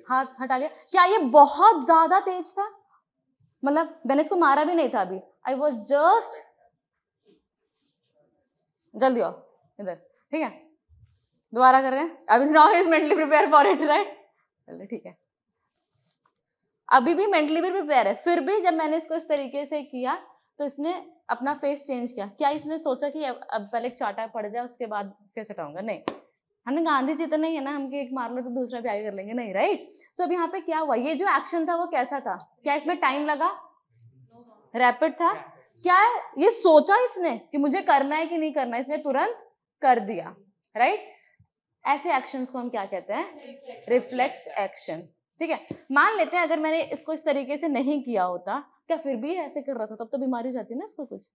हाथ हटा लिया. क्या ये बहुत ज्यादा तेज था? मतलब मैंने इसको मारा भी नहीं था अभी. आई वॉज जस्ट, जल्दी आओ इधर, ठीक है, दोबारा कर रहे हैं. अभी now is mentally prepare for it, right? चलिए, ठीक है, अभी भी मेंटली भी प्रिपेयर है. फिर भी जब मैंने इसको इस तरीके से किया तो इसने अपना फेस चेंज किया. क्या इसने सोचा कि अब पहले एक चाटा पड़ जाए उसके बाद फेस हटाऊंगा? नहीं. हमने गांधी जी तो नहीं है ना, हम एक मार लो तो दूसरा भी आगे कर लेंगे, नहीं, राइट? सो अब यहाँ पे क्या हुआ? ये जो एक्शन था वो कैसा था? क्या इसमें टाइम लगा? रैपिड था. क्या ये सोचा इसने कि मुझे करना है कि नहीं करना? इसने तुरंत कर दिया, राइट? ऐसे एक्शंस को हम क्या कहते हैं? Reflex action. ठीक है, मान लेते हैं अगर मैंने इसको इस तरीके से नहीं किया होता, क्या फिर भी ऐसे कर रहा था, तब तो बीमारी हो जाती है ना इसको कुछ.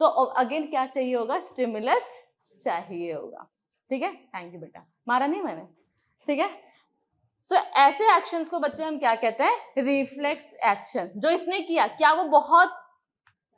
तो अगेन क्या चाहिए होगा? स्टिमुलस चाहिए होगा. ठीक है, थैंक यू बेटा, मारा नहीं मैंने. ठीक है, सो ऐसे एक्शंस को बच्चे हम क्या कहते हैं? Reflex action. जो इसने किया, क्या वो बहुत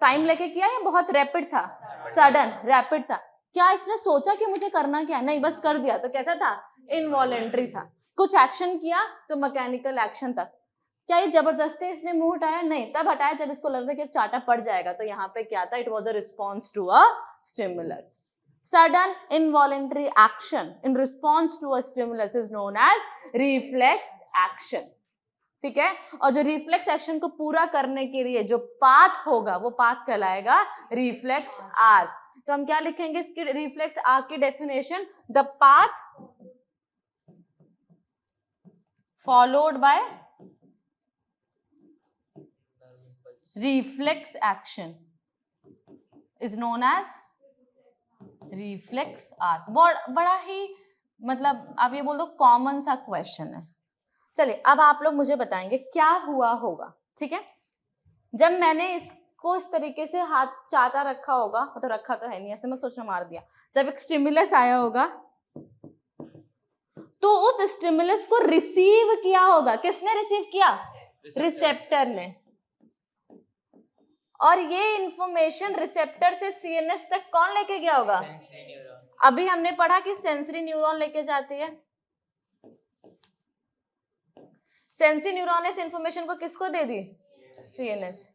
टाइम लेके किया या बहुत रैपिड था? सडन, रैपिड था। क्या इसने सोचा कि मुझे करना क्या? नहीं, बस कर दिया। तो कैसा था? इनवॉलेंट्री था। कुछ एक्शन किया तो मैकेनिकल एक्शन था। क्या ये जबरदस्ती इसने मुंह हटाया? नहीं, तब हटाया जब इसको लग रहा था कि चाटा पड़ जाएगा। तो यहाँ पे क्या था? It was a response to a stimulus. Sudden involuntary action in response to a stimulus is known as reflex action. ठीक है? और जो रिफ्लेक्स एक्शन को पूरा करने के लिए जो पाथ होगा वो पाथ कहलाएगा रिफ्लेक्स आर्क। तो हम क्या लिखेंगे इसकी रिफ्लेक्स आर्क की definition? The path followed by reflex action is known as reflex arc. बड़ा ही मतलब आप ये बोल दो कॉमन सा क्वेश्चन है। चलिए अब आप लोग मुझे बताएंगे क्या हुआ होगा। ठीक है, जब मैंने इसको इस तरीके से हाथ चाटा रखा होगा, मतलब रखा तो है नहीं, ऐसे मैं सोचना मार दिया। जब एक स्टिमुलस आया होगा तो उस स्टिमुलस को रिसीव किया होगा। किसने रिसीव किया? रिसेप्टर ने। और ये इंफॉर्मेशन रिसेप्टर से सीएनएस तक कौन लेके गया होगा? अभी हमने पढ़ा कि सेंसरी न्यूरॉन लेके जाती है। सेंसरी न्यूरॉन ने इस इंफॉर्मेशन को किसको दे दी? सीएनएस।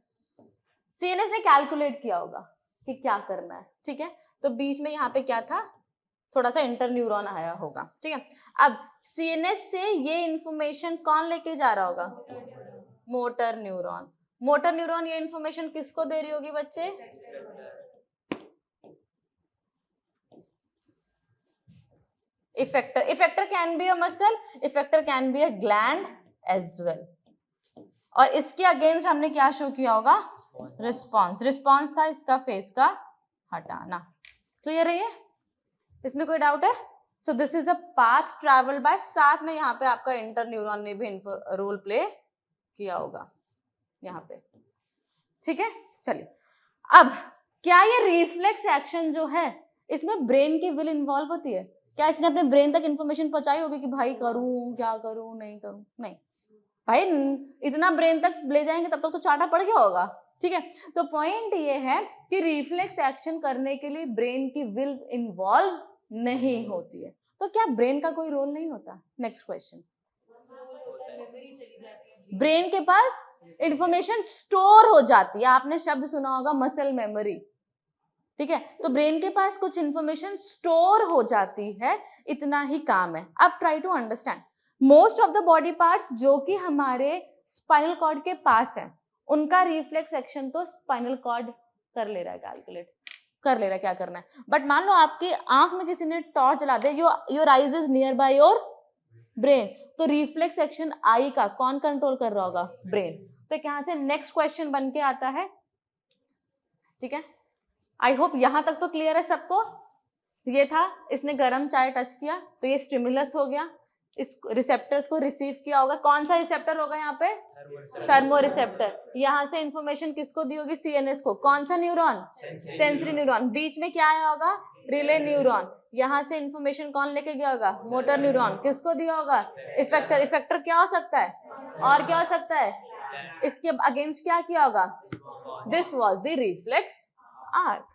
सीएनएस ने कैलकुलेट किया होगा कि क्या करना है। ठीक है, तो बीच में यहाँ पे क्या था? थोड़ा सा इंटर न्यूरॉन आया होगा। ठीक है, अब सीएनएस से ये इंफॉर्मेशन कौन लेके जा रहा होगा? Motor neuron. मोटर न्यूरॉन ये इंफॉर्मेशन किसको दे रही होगी बच्चे? Effector. Effector can be a muscle, effector can be a gland as well. और इसके अगेंस्ट हमने क्या शो किया होगा? रिस्पॉन्स। रिस्पॉन्स था इसका फेस का हटाना। क्लियर है ये? इसमें कोई डाउट है? So this is a path travel by. साथ में यहाँ पे आपका इंटर न्यूरॉन ने भी रोल प्ले किया होगा यहाँ पे। ठीक है, चलिए अब क्या ये रिफ्लेक्स एक्शन जो है इसमें ब्रेन की विल इन्वॉल्व होती है? क्या इसने अपने ब्रेन तक इंफॉर्मेशन पहुंचाई होगी कि भाई करूं, क्या करूं, नहीं करूं? नहीं भाई, इतना ब्रेन तक ले जाएंगे तब तक तो चाटा पड़ गया होगा। ठीक है, तो पॉइंट ये है कि रिफ्लेक्स एक्शन करने के लिए ब्रेन की विल इन्वॉल्व नहीं होती है। तो क्या ब्रेन का कोई रोल नहीं होता? Next question. ब्रेन के पास इंफॉर्मेशन स्टोर हो जाती है। आपने शब्द सुना होगा मसल मेमोरी। ठीक है, तो ब्रेन के पास कुछ इंफॉर्मेशन स्टोर हो जाती है, इतना ही काम है। अब try to understand most of the body parts जो कि हमारे स्पाइनल कॉर्ड के पास है, उनका रिफ्लेक्स एक्शन तो स्पाइनल कॉर्ड कर ले रहा है, कैलकुलेट कर ले रहा है क्या करना है। बट मान लो आपकी आंख में किसी ने टॉर्च जला दे, your eyes is near by your brain, तो रिफ्लेक्स एक्शन आई का कौन कंट्रोल कर रहा होगा? ब्रेन। तो यहां से नेक्स्ट क्वेश्चन बन के आता है। ठीक है, आई होप यहां तक तो क्लियर है सबको। ये था, इसने गर्म चाय टच किया तो ये स्टिमुलस हो गया, इस रिसेप्टर्स को रिसीव किया होगा। कौन सा रिसेप्टर होगा यहाँ पे? Thermo receptor. यहाँ से इंफॉर्मेशन किसको दी होगी? सीएनएस को। कौन सा न्यूरॉन? Sensory neuron. बीच में क्या आया होगा? Relay neuron. यहाँ से इंफॉर्मेशन कौन लेके गया होगा? Motor neuron. किसको दिया होगा? इफेक्टर। इफेक्टर क्या हो सकता है और क्या हो सकता है? इसके अगेंस्ट क्या किया होगा? This was the reflex arc.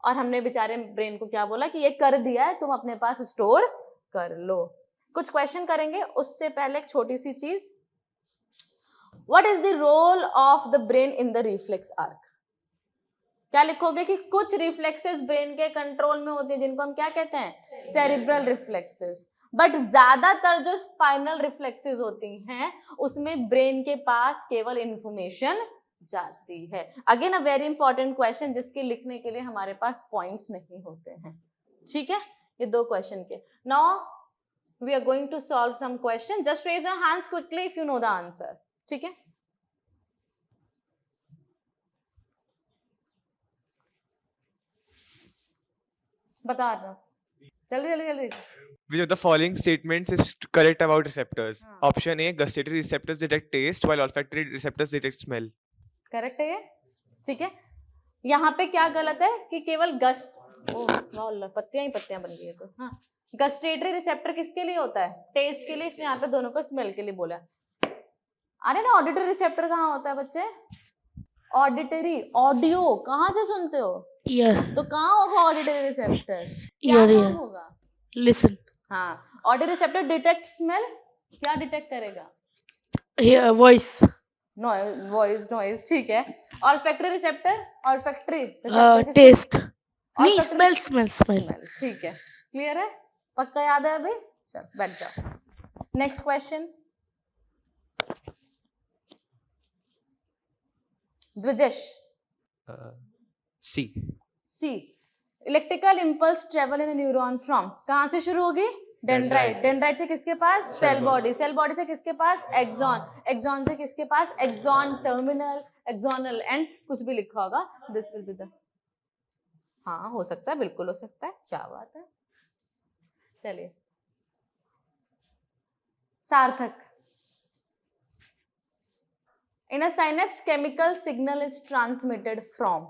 और हमने बेचारे ब्रेन को क्या बोला कि ये कर दिया है, तुम अपने पास स्टोर कर लो। कुछ क्वेश्चन करेंगे, उससे पहले एक छोटी सी चीज। What is the role of the brain in the reflex arc? क्या लिखोगे कि कुछ रिफ्लेक्सेस ब्रेन के कंट्रोल में होते हैं जिनको हम क्या कहते हैं? Cerebral reflexes. बट ज्यादातर जो स्पाइनल रिफ्लेक्सेस होती हैं उसमें ब्रेन के पास केवल इंफॉर्मेशन जाती है। Again a very important question जिसके लिखने के लिए हमारे पास पॉइंट्स नहीं होते हैं। ठीक है, ये दो क्वेश्चन के। Now we are going to solve some question. Just raise your hands quickly if you know the answer. ठीक है, बता रहा हूं, जल्दी जल्दी जल्दी। Which of the following statements is correct about receptors? Option A, gustatory receptors detect taste while olfactory receptors detect smell. Correct है ये? ठीक है, यहाँ पे क्या गलत है कि केवल गस्ट, ओह वाह, पत्तियां ही पत्तियां बन गई है। तो हाँ, गस्टेटरी रिसेप्टर किसके लिए होता है? टेस्ट के लिए, इसलिए यहाँ पे दोनों को स्मेल के लिए बोला। अरे ना, ऑडिटरी रिसेप्टर कहाँ होता है बच्चे? ऑडिटरी, ऑडियो कहाँ से सुनते हो? ईयर, तो कहाँ होगा ऑडिटरी रिसेप्टर? क्या ईयर, काम ईयर, होगा? लिसन, हाँ, ऑडियो रिसेप्टर डिटेक्ट स्मेल, क्या डिटेक्ट करेगा? हियर, वॉइस, वॉइस, नॉइज, ठीक है। ऑल्फैक्टरी रिसेप्टर, ऑल्फैक्टरी टेस्ट, नहीं, स्मेल, स्मेल, स्मेल। स्मेल, ठीक है। क्लियर है? पक्का याद है अभी? चल बैठ जाओ। Next question, Dwijesh. C. C, electrical impulse travel in neuron from, कहाँ से शुरू होगी? डेंड्राइट। डेंड्राइट से किसके पास? Cell body. सेल बॉडी से किसके पास? एक्सॉन। एक्सॉन से किसके पास? एक्सॉन टर्मिनल, एक्सोनल एंड कुछ भी लिखा होगा, दिस विल बी द, हाँ हो सकता है, बिल्कुल हो सकता है, क्या बात है। चलिए, सार्थक। In a synapse, chemical signal is transmitted from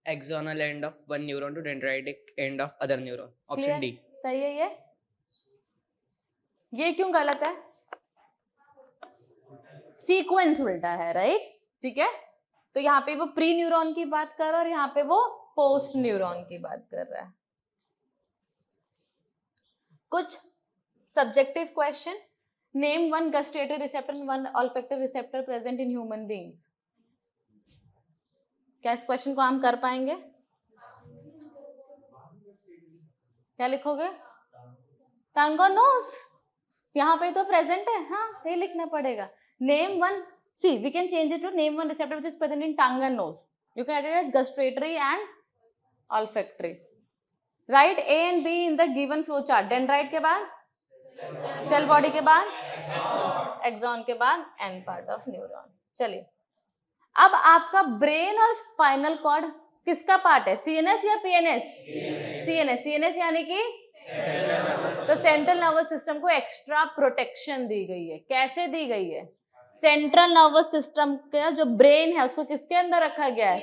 Axonal end of one neuron to dendritic end of other neuron. Option Clear? D. सही है ये क्यों गलत है? सीक्वेंस उल्टा है, राइट? ठीक है, तो यहाँ पे वो प्री न्यूरॉन की बात कर रहा है और यहाँ पे वो पोस्ट न्यूरॉन की बात कर रहा है। कुछ subjective question, name one gustatory receptor and one olfactory receptor present in human beings. क्या इस क्वेश्चन को हम कर पाएंगे? क्या लिखोगे? टंग और नोज, यहाँ पे तो प्रेजेंट है, हाँ ये लिखना पड़ेगा। Name one, see we can change it to name one receptor which is present in tongue and nose, you can write it as gustatory and olfactory. Right A and B in the given flow chart. Dendrite के बाद cell body के बाद axon के बाद and part of neuron. चलिए, अब आपका brain और स्पाइनल कॉर्ड किसका पार्ट है? सीएनएस या पीएनएस? सीएनएस। सीएनएस यानी कि तो सेंट्रल नर्वस सिस्टम को एक्स्ट्रा प्रोटेक्शन दी गई है। कैसे दी गई है? सेंट्रल नर्वस सिस्टम का जो ब्रेन है उसको किसके अंदर रखा गया है?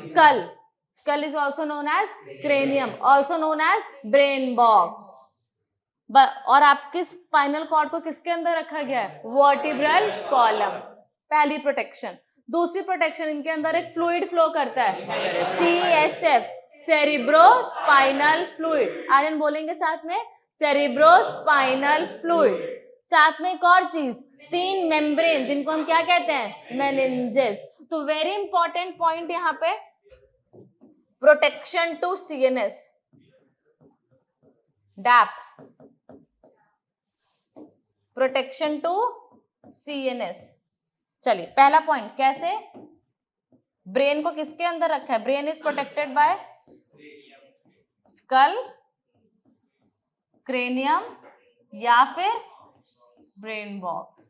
Skull. Skull is also known as cranium, also known as brain box. और आपके स्पाइनल कॉर्ड को किसके अंदर रखा गया है? Vertebral column. पहली प्रोटेक्शन। दूसरी प्रोटेक्शन, इनके अंदर एक फ्लूइड फ्लो करता है, CSF, cerebro spinal fluid. Aryan बोलेंगे साथ में, सेरिब्रो स्पाइनल फ्लूइड। साथ में एक और चीज, 3 मेम्ब्रेन जिनको हम क्या कहते हैं? मेनिंजेस। तो वेरी इंपॉर्टेंट पॉइंट यहाँ पे, प्रोटेक्शन टू सीएनएस, डैप, प्रोटेक्शन टू सीएनएस। चलिए, पहला पॉइंट कैसे? ब्रेन को किसके अंदर रखा है? Brain is protected by skull, cranium या फिर ब्रेन बॉक्स।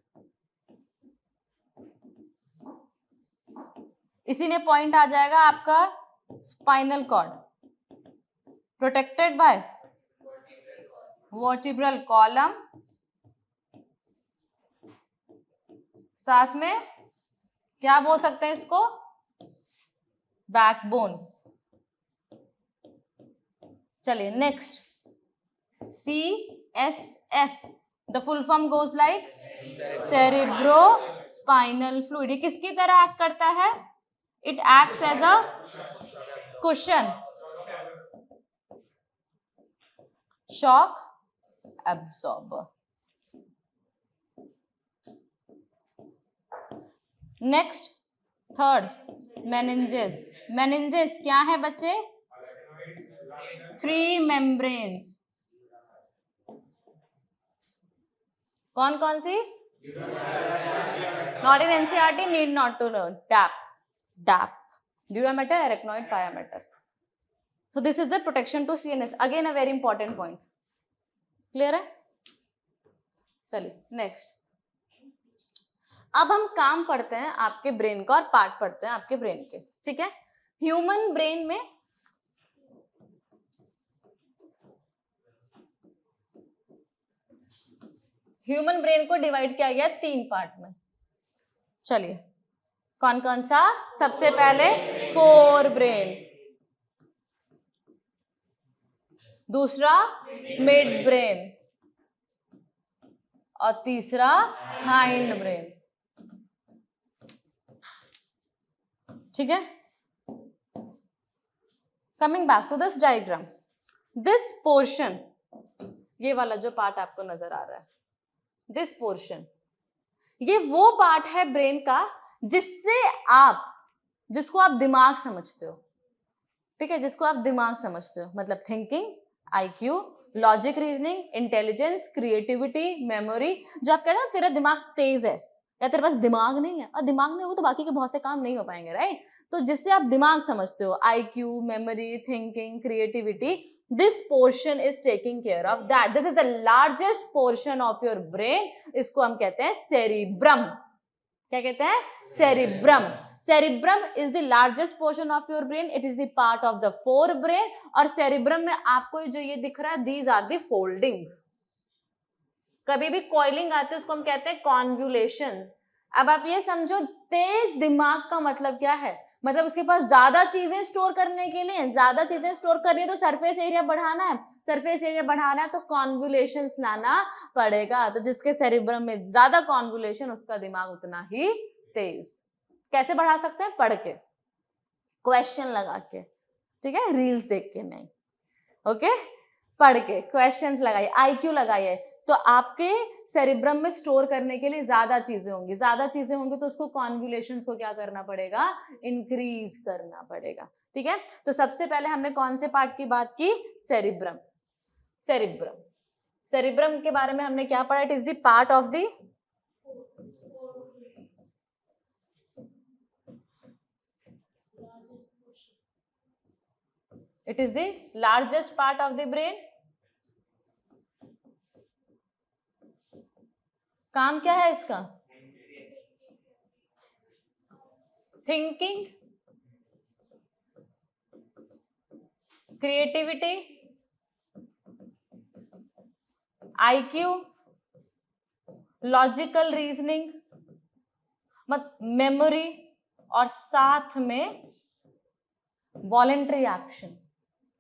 इसी में पॉइंट आ जाएगा आपका spinal cord, protected by vertebral column, साथ में क्या बोल सकते हैं इसको? बैकबोन। चलिए next, CSF, the full form goes like cerebro spinal fluid. ये किसकी तरह एक्ट करता है? It acts as a cushion, shock absorber. Next, third, meninges. Meninges क्या है बच्चे? 3 मेम्ब्रेन्स। कौन कौन सी? Not in NCERT, need not to know. Dap, dap, dura mater, arachnoid, pia mater. So this is the protection to CNS. Again a very important point. Clear है? चलिए next, अब हम काम पढ़ते हैं आपके ब्रेन का और पार्ट पढ़ते हैं आपके ब्रेन के। ठीक है, ह्यूमन ब्रेन में ह्यूमन ब्रेन को डिवाइड किया गया 3 पार्ट में। चलिए, कौन कौन सा? सबसे पहले फोर ब्रेन, दूसरा मिड ब्रेन और तीसरा हाइंड ब्रेन। ठीक है, coming back to this diagram, this portion, ये वाला जो पार्ट आपको नजर आ रहा है, दिस पोर्शन, ये वो पार्ट है ब्रेन का जिसको आप दिमाग समझते हो। ठीक है, जिसको आप दिमाग समझते हो, मतलब thinking, IQ, logic, reasoning, intelligence, creativity, memory. जो आप कहते हैं ना तेरा दिमाग तेज है या तेरे पास दिमाग नहीं है, और दिमाग नहीं होगा तो बाकी के बहुत से काम नहीं हो पाएंगे, राइट। तो जिससे आप दिमाग समझते हो, IQ, memory, thinking, creativity, this portion is taking care of that. This is the largest portion of your brain. इसको हम कहते हैं सेरिब्रम। क्या कहते हैं? Cerebrum. Cerebrum is the largest portion of your brain, it is the part of the fore brain. और cerebrum में आपको जो ये दिख रहा है, दीज आर द फोल्डिंग्स। कभी भी कॉइलिंग आती है उसको हम कहते हैं कॉन्वुलेशंस। अब आप ये समझो, तेज दिमाग का मतलब क्या है? मतलब उसके पास ज्यादा चीजें स्टोर करने के लिए, ज्यादा चीजें स्टोर करनी है तो सरफेस एरिया बढ़ाना है, सरफेस एरिया बढ़ाना है तो कॉन्वुलेशंस लाना पड़ेगा। तो जिसके सेरिब्रम में ज्यादा कॉन्वुलेशन, उसका दिमाग उतना ही तेज। कैसे बढ़ा सकते हैं? पढ़ के, क्वेश्चन लगा के, ठीक है, रील्स देख के नहीं, ओके, पढ़ के क्वेश्चंस लगाइए, आईक्यू लगाइए, तो आपके सेरिब्रम में स्टोर करने के लिए ज्यादा चीजें होंगी। ज्यादा चीजें होंगी तो उसको कॉन्वुलेशंस को क्या करना पड़ेगा? इंक्रीज करना पड़ेगा। ठीक है, तो सबसे पहले हमने कौन से पार्ट की बात की? सेरिब्रम। सेरिब्रम, सेरिब्रम के बारे में हमने क्या पढ़ा? It is the part of the it is the largest part of the brain। काम क्या है इसका? Thinking, creativity, IQ, logical reasoning, memory, और साथ में वॉलेंट्री एक्शन।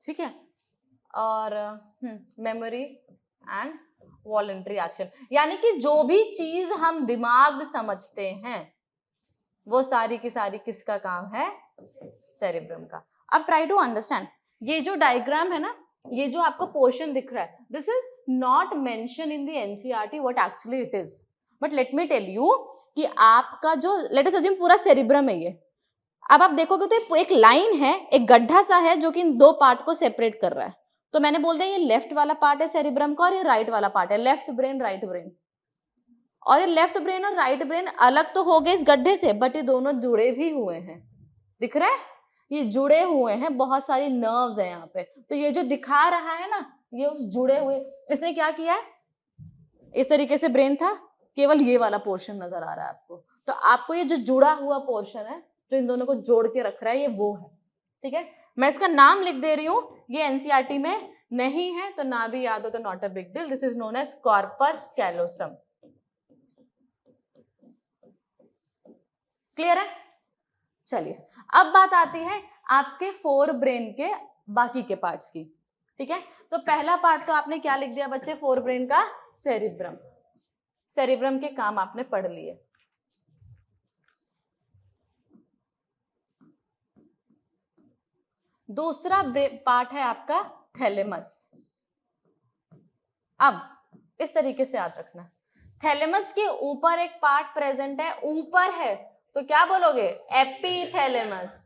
ठीक है, और मेमोरी एंड वॉलेंट्री एक्शन, यानी कि जो भी चीज हम दिमाग समझते हैं वो सारी की सारी किसका काम है? सेरिब्रम का। अब ट्राई टू अंडरस्टैंड, ये जो डायग्राम है ना, ये जो आपको पोर्शन दिख रहा है, this is not mention in the NCERT what actually it is, but let me tell you कि आपका जो, लेट अस अज्यूम पूरा सेरिब्रम है ये। अब आप देखोगे तो एक लाइन है, एक गड्ढा सा है जो कि इन दो पार्ट को सेपरेट कर रहा है। तो मैंने बोल दिया ये लेफ्ट वाला पार्ट है सेरिब्रम का और ये राइट वाला पार्ट है, लेफ्ट ब्रेन राइट ब्रेन। और ये लेफ्ट ब्रेन और राइट ब्रेन अलग तो हो गए इस गड्ढे से, बट ये दोनों जुड़े भी हुए हैं। दिख रहा है? ये जुड़े हुए हैं, बहुत सारी नर्व्स है यहाँ पे। तो ये जो दिखा रहा है ना, ये उस जुड़े हुए, इसने क्या किया है, इस तरीके से ब्रेन था, केवल ये वाला पोर्शन नजर आ रहा है आपको। तो आपको ये जो जुड़ा हुआ पोर्शन है, जो इन दोनों को जोड़ के रख रहा है, ये वो है। ठीक है, मैं इसका नाम लिख दे रही हूं, ये एनसीईआरटी में नहीं है तो ना भी याद हो तो not a big deal. This is known as corpus callosum. Clear है? चलिए, अब बात आती है आपके फोर ब्रेन के बाकी के पार्ट्स की। ठीक है, तो पहला पार्ट तो आपने क्या लिख दिया बच्चे? फोर ब्रेन का सेरिब्रम। सेरिब्रम के काम आपने पढ़ लिए। दूसरा पार्ट है आपका थैलेमस। अब इस तरीके से याद रखना, थैलेमस के ऊपर एक पार्ट प्रेजेंट है, ऊपर है तो क्या बोलोगे? एपीथैलेमस,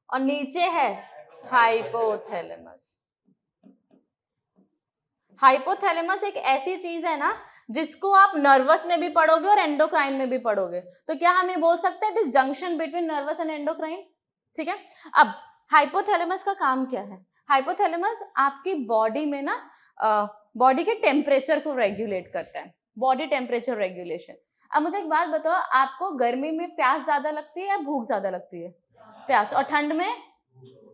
और नीचे है हाइपोथैलेमस। हाइपोथैलेमस एक ऐसी चीज है ना जिसको आप नर्वस में भी पढ़ोगे और एंडोक्राइन में भी पढ़ोगे। तो क्या हम ये बोल सकते हैं it is junction between nervous and endocrine? ठीक है, अब हाइपोथैलेमस का काम क्या है? हाइपोथैलेमस आपकी बॉडी में ना बॉडी के टेम्परेचर को रेगुलेट करता है, बॉडी टेम्परेचर रेगुलेशन। अब मुझे एक बात बताओ, आपको गर्मी में प्यास ज्यादा लगती है या भूख ज्यादा लगती है? प्यास। और ठंड में?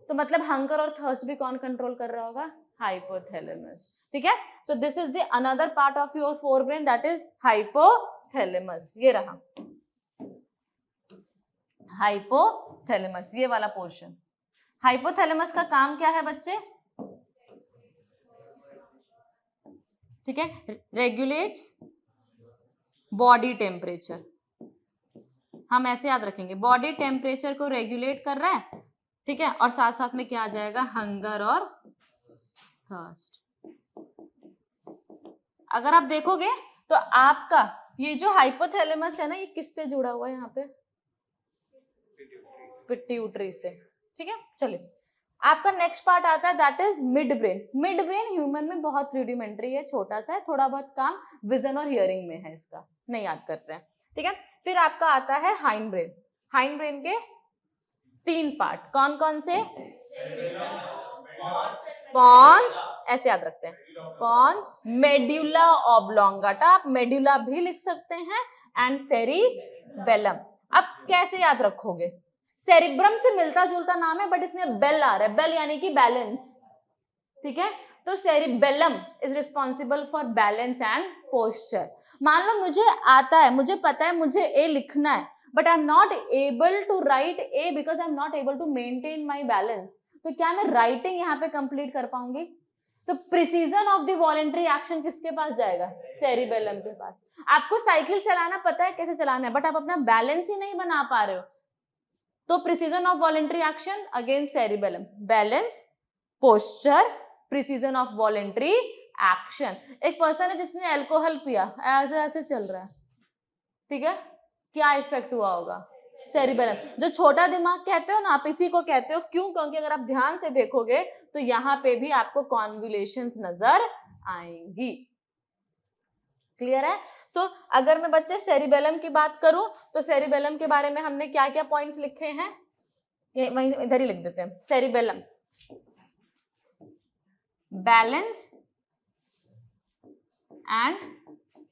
तो मतलब हंगर और थर्स्ट भी कौन कंट्रोल कर रहा होगा? हाइपोथैलेमस। ठीक है, so this is the another part of your fore brain, that is hypothalamus. ये रहा हाइपोथैलेमस, ये वाला पोर्शन। हाइपोथैलेमस का काम क्या है बच्चे? ठीक है, रेगुलेट्स बॉडी टेम्परेचर, हम ऐसे याद रखेंगे, बॉडी टेम्परेचर को रेगुलेट कर रहा है, ठीक है, और साथ साथ में क्या आ जाएगा, हंगर और थर्स्ट। अगर आप देखोगे तो आपका ये जो हाइपोथैलेमस है ना, ये किससे जुड़ा हुआ है यहाँ पे, पिट्यूटरी से, ठीक है। चलिए आपका नेक्स्ट पार्ट आता है, that is mid brain. Mid brain human में बहुत रूडिमेंट्री है, छोटा सा है, थोड़ा बहुत काम विजन और हियरिंग में है, इसका नहीं याद करते हैं, ठीक है। फिर आपका आता है हाइंड ब्रेन। हाइंड ब्रेन के 3 पार्ट, कौन कौन से, पॉन्स, ऐसे याद रखते हैं, पॉन्स, मेड्यूला ऑब्लोंगाटा, आप मेड्यूला भी लिख सकते हैं, एंड सेरिबेलम। अब कैसे याद रखोगे, सेरिब्रम से मिलता जुलता नाम है बट इसमें बेल आ रहा है, बेल यानी कि बैलेंस, ठीक है। तो cerebellum is responsible for balance and posture. मान लो मुझे आता है, मुझे पता है मुझे ए लिखना है, but I am not able to write A because I am not able to maintain my balance, तो क्या मैं राइटिंग यहाँ पे कंप्लीट कर पाऊंगी? तो precision of the voluntary action किसके पास जाएगा, सेरिबेलम के पास। आपको साइकिल चलाना पता है कैसे चलाना है, बट आप अपना बैलेंस ही नहीं बना पा रहे हो, तो precision of voluntary action against cerebellum, balance, posture, precision of voluntary action. एक पर्सन है जिसने अल्कोहल पिया, ऐसे ऐसे चल रहा है, ठीक है, क्या इफेक्ट हुआ होगा, सेरिबेलम। जो छोटा दिमाग कहते हो ना, आप इसी को कहते हो, क्यों? क्योंकि अगर आप ध्यान से देखोगे तो यहाँ पे भी आपको कॉन्वोल्यूशंस नजर आएंगी। क्लियर है? सो अगर मैं बच्चे सेरिबेलम की बात करूं तो सेरिबेलम के बारे में हमने क्या क्या पॉइंट्स लिखे हैं, ये वहीं इधर ही लिख देते हैं। सेरिबेलम, बैलेंस एंड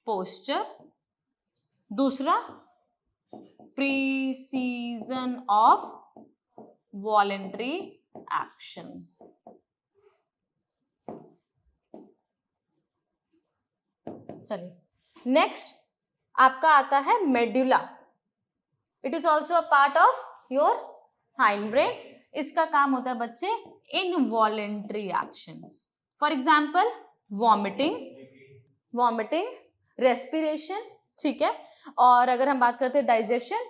पोस्चर, दूसरा प्रिसीजन ऑफ वॉलेंट्री एक्शन। चलिए नेक्स्ट आपका आता है medulla. It is also a part of your hind brain. इसका काम होता है बच्चे involuntary actions, for example vomiting, respiration, ठीक है। और अगर हम बात करते हैं डाइजेशन,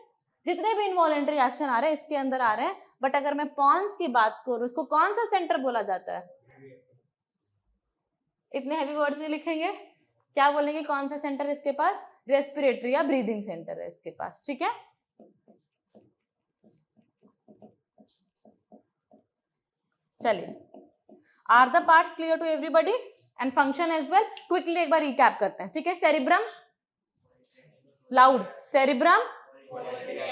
जितने भी इनवॉलेंट्री एक्शन आ रहे हैं इसके अंदर आ रहे हैं। बट अगर मैं पॉन्स की बात करूं, उसको कौन सा सेंटर बोला जाता है? इतने हैवी वर्ड्स नहीं लिखेंगे, क्या बोलेंगे, कौन सा सेंटर है इसके पास? रेस्पिरेटरी या ब्रीदिंग सेंटर है इसके पास, ठीक है। चलिए, are the parts clear to everybody and function as well? Quickly एक बार रिकैप करते हैं, ठीक है। Cerebrum, loud, cerebrum,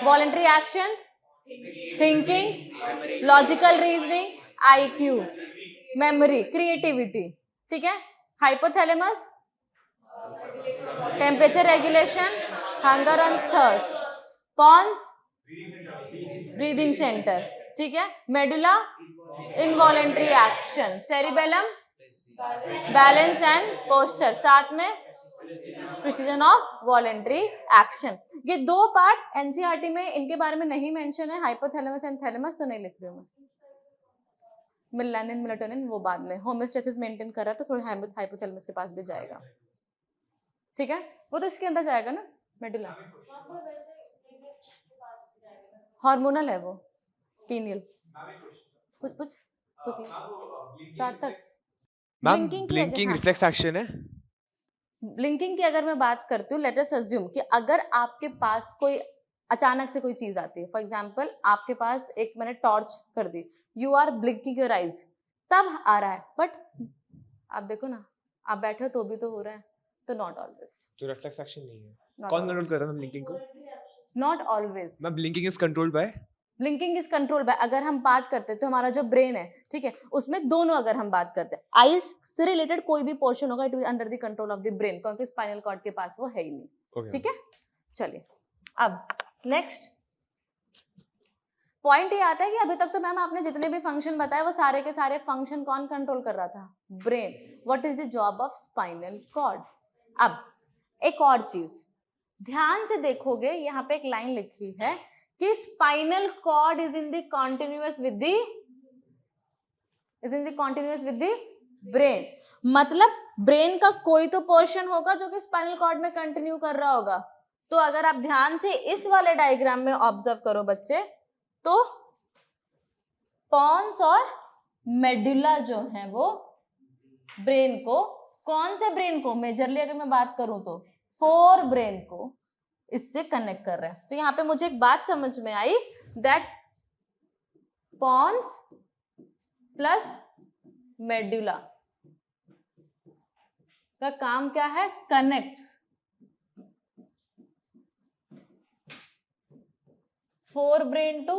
voluntary actions, thinking, logical reasoning, IQ, memory, creativity, ठीक है। Hypothalamus, temperature regulation, hunger and thirst, pons, breathing centre, ठीक है। Medulla, involuntary action, cerebellum, balance and posture, साथ में प्रिसीजन ऑफ वॉलेंट्री एक्शन। ये 2 part NCERT में इनके बारे में नहीं मेंशन है, हाइपोथैलेमस एंड थैलेमस, तो नहीं लिख रही हूँ मैं। मेलानिन, मेलाटोनिन वो बाद में, होमोस्टेसिस मेंटेन कर रहा है तो थोड़ा हाइपोथैलेमस के पास भी जाएगा, ठीक है। वो तो इसके अंदर जाएगा ना, मेडुला। हार्मोनल है वो, पीनियल। कुछ सार्थक, मैम ब्लिंकिंग रिफ्लेक्स एक्शन है। ब्लिंकिंग की अगर मैं बात करती हूँ, लेट अस अज्यूम कि अगर आपके पास कोई अचानक से कोई चीज आती है, फॉर एग्जांपल आपके पास एक मैंने टॉर्च कर दी, you are blinking your eyes, तब आ रहा है। बट आप देखो ना, आप बैठे हो तो भी तो हो रहा है, तो नॉट ऑलवेज। तो रिफ्लेक्स एक्शन नहीं है। कौन कंट्रोल कर रहा है ब्लिंकिंग को? Not always. Ma'am blinking is controlled by, blinking is control by, अगर हम बात करते हैं तो हमारा जो ब्रेन है, ठीक है, उसमें दोनों अगर हम बात करते हैं, आईज से रिलेटेड कोई भी पोर्शन होगा, it will under the control of the brain, क्योंकि स्पाइनल कॉर्ड के पास वो है ही नहीं, ठीक है। चलिए अब नेक्स्ट पॉइंट ये आता है कि अभी तक तो मैम आपने जितने भी फंक्शन बताए वो सारे के सारे फंक्शन कौन कंट्रोल कर रहा था? Brain. What is the job of spinal cord? अब एक और चीज ध्यान से देखोगे, यहाँ पे एक लाइन लिखी है कि spinal cord is in the continuous with the brain. मतलब ब्रेन का कोई तो पोर्शन होगा जो कि स्पाइनल कॉर्ड में कंटिन्यू कर रहा होगा। तो अगर आप ध्यान से इस वाले डायग्राम में ऑब्जर्व करो बच्चे, तो पॉन्स और मेडुला जो है वो ब्रेन को, कौन से ब्रेन को, मेजरली अगर मैं बात करूं तो फोर ब्रेन को इससे कनेक्ट कर रहे हैं। तो यहाँ पे मुझे एक बात समझ में आई, दैट पॉन्स प्लस मेडुला का काम क्या है, connects forebrain to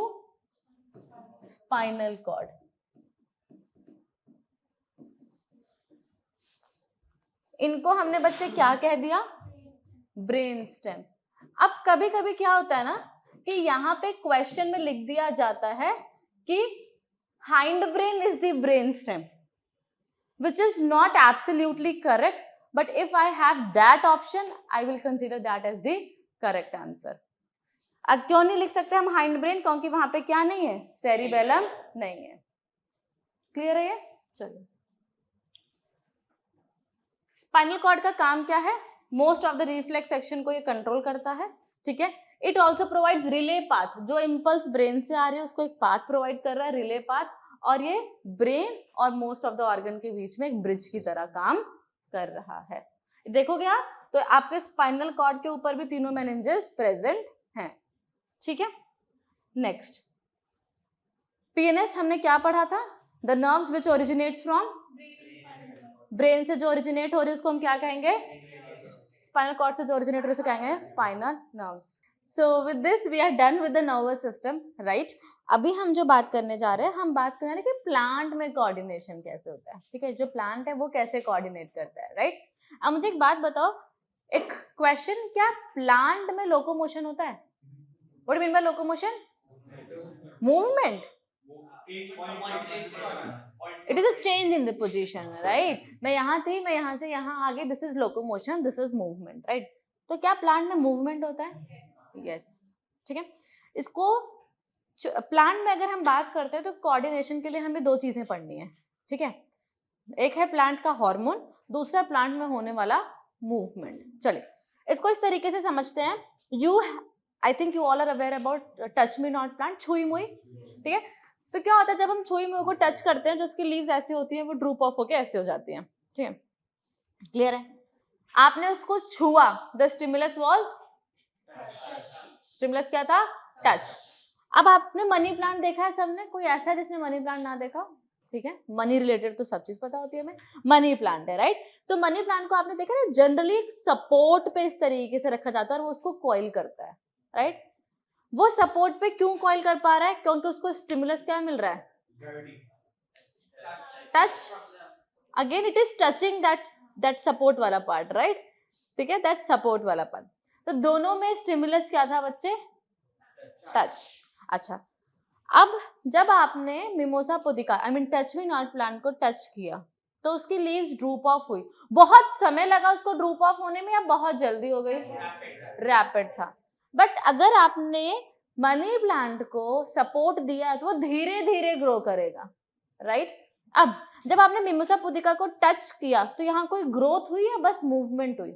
spinal cord. इनको हमने बच्चे क्या कह दिया, ब्रेन स्टेम। अब कभी कभी क्या होता है ना कि यहाँ पे क्वेश्चन में लिख दिया जाता है कि hind brain is the brain stem, which is not absolutely correct, but if I have that option I will consider that as the correct answer. अब क्यों नहीं लिख सकते हम हाइंड ब्रेन, क्योंकि वहां पे क्या नहीं है, सेरिबेलम नहीं है। क्लियर है ये? चलिए, स्पाइनल कॉर्ड का काम क्या है, most of the reflex section को ये कंट्रोल करता है, ठीक है। It also provides relay path, जो इम्पल्स ब्रेन से आ रही है उसको एक पाथ प्रोवाइड कर रहा है, रिले पाथ, और ये ब्रेन और मोस्ट ऑफ द ऑर्गन के बीच में एक ब्रिज की तरह काम कर रहा है। देखोगे आप तो आपके स्पाइनल कॉर्ड के ऊपर भी तीनों मेनिंजेस प्रेजेंट हैं, ठीक है। नेक्स्ट, पीएनएस हमने क्या पढ़ा था, the nerves which originates from brain से जो ओरिजिनेट हो रही है उसको हम क्या कहेंगे, स्पाइनल कॉर्ड से जो ओरिजिनेट हो रही है उसे कहेंगे spinal nerves. So with this we are done with the nervous system, right. अभी हम जो बात करने जा रहे हैं, हम बात कर रहे हैं कि प्लांट में कोऑर्डिनेशन कैसे होता है, ठीक है। जो प्लांट है वो कैसे कोऑर्डिनेट करता है, राइट। अब मुझे एक बात बताओ, एक क्वेश्चन, क्या प्लांट में लोकोमोशन होता है? What do mean by locomotion? Movement. It is a change in the position, right. मैं यहाँ थी, मैं यहाँ से यहाँ आ गई, this is locomotion, this is movement, right. तो क्या प्लांट में मूवमेंट होता है? यस, ठीक है। इसको प्लांट में अगर हम बात करते हैं तो कोऑर्डिनेशन के लिए हमें दो चीजें पढ़नी है, ठीक है। एक है प्लांट का हार्मोन, दूसरा प्लांट में होने वाला मूवमेंट। चलिए इसको इस तरीके से समझते हैं। I think you all are aware about touch me not plant, छुई मुई, ठीक है। तो क्या होता है जब हम छुई मुई को टच करते हैं, जो उसकी लीव्स ऐसी होती हैं वो ड्रूप ऑफ होके ऐसे हो जाती हैं, ठीक है। क्लियर है? आपने उसको छुआ, द स्टिमुलस वाज, स्टिमुलस क्या था? टच। अब आपने मनी प्लांट देखा है सबने, कोई ऐसा है जिसने मनी प्लांट ना देखा? ठीक है, मनी रिलेटेड तो सब चीज पता होती है हमें, मनी प्लांट है, राइट। तो मनी प्लांट को आपने देखा ना, जनरली एक सपोर्ट पे इस तरीके से रखा जाता है और वो उसको कॉइल करता है, राइट। वो सपोर्ट पे क्यों कॉइल कर पा रहा है? क्योंकि उसको स्टिमुलस क्या मिल रहा है? Touch. Again it is touching that support वाला पार्ट, राइट, ठीक है, दैट सपोर्ट वाला पार्ट। तो दोनों में स्टिमुलस क्या था बच्चे? टच। अच्छा, अब जब आपने mimosa pudica I mean touch me not plant को टच किया तो उसकी लीव्स ड्रूप ऑफ हुई। बहुत समय लगा उसको ड्रूप ऑफ होने में या बहुत जल्दी हो गई? रैपिड था। बट अगर आपने मनी प्लांट को सपोर्ट दिया तो वो धीरे धीरे ग्रो करेगा, राइट। अब जब आपने मिमोसा पुदिका को टच किया तो यहाँ कोई ग्रोथ हुई या बस मूवमेंट हुई?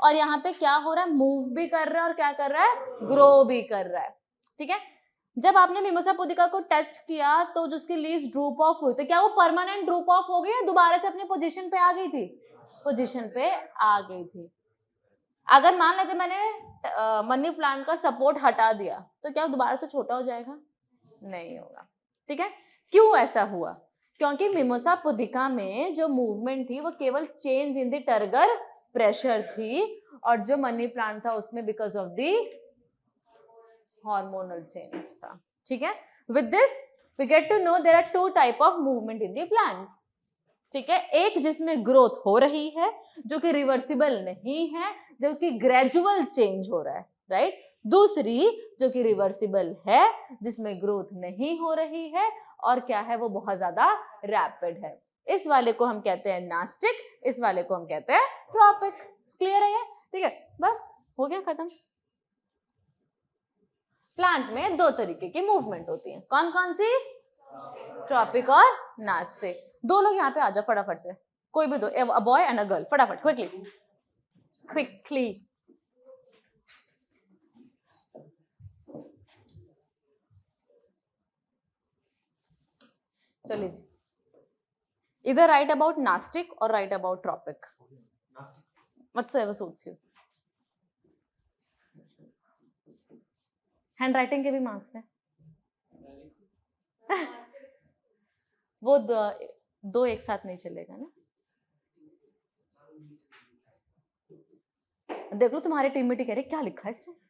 और यहाँ पे क्या हो रहा है? मूव भी कर रहा है और क्या कर रहा है? ग्रो भी कर रहा है, ठीक है। जब आपने मिमोसा पुदिका को टच किया तो जो उसकी लीव्स ड्रूप ऑफ हुई, तो क्या वो परमानेंट ड्रूप ऑफ हो गई या दोबारा से अपनी पोजीशन पे आ गई थी? पोजीशन पे आ गई थी। अगर मान लेते मैंने मनी प्लांट का सपोर्ट हटा दिया तो क्या वो दोबारा से छोटा हो जाएगा? नहीं होगा, ठीक है। क्यों ऐसा हुआ? क्योंकि मिमोसा पुदिका में जो मूवमेंट थी वो केवल change in the turgor pressure थी, और जो मनी प्लांट था उसमें because of the hormonal change था, ठीक है। With this we get to know there are two type of movement in the plants, ठीक है। एक जिसमें ग्रोथ हो रही है जो कि रिवर्सिबल नहीं है, जो कि ग्रेजुअल चेंज हो रहा है, राइट। दूसरी जो कि रिवर्सिबल है, जिसमें ग्रोथ नहीं हो रही है और क्या है, वो बहुत ज्यादा रैपिड है। इस वाले को हम कहते हैं नास्टिक, इस वाले को हम कहते हैं ट्रॉपिक। क्लियर है ये? ठीक है, बस हो गया खत्म। प्लांट में दो तरीके की मूवमेंट होती है, कौन कौन सी? ट्रॉपिक और नास्टिक। दो लोग यहाँ पे आ जाओ फटाफट से, कोई भी दो, a boy and a girl, फटाफट, quickly. चलिए जी, either write about Nastic or write about Tropic. Whatsoever suits you. Handwriting के भी मार्क्स हैं. वो दो एक साथ नहीं चलेगा ना. देख लो तुम्हारे टीम में कह रहे क्या लिखा है इसने.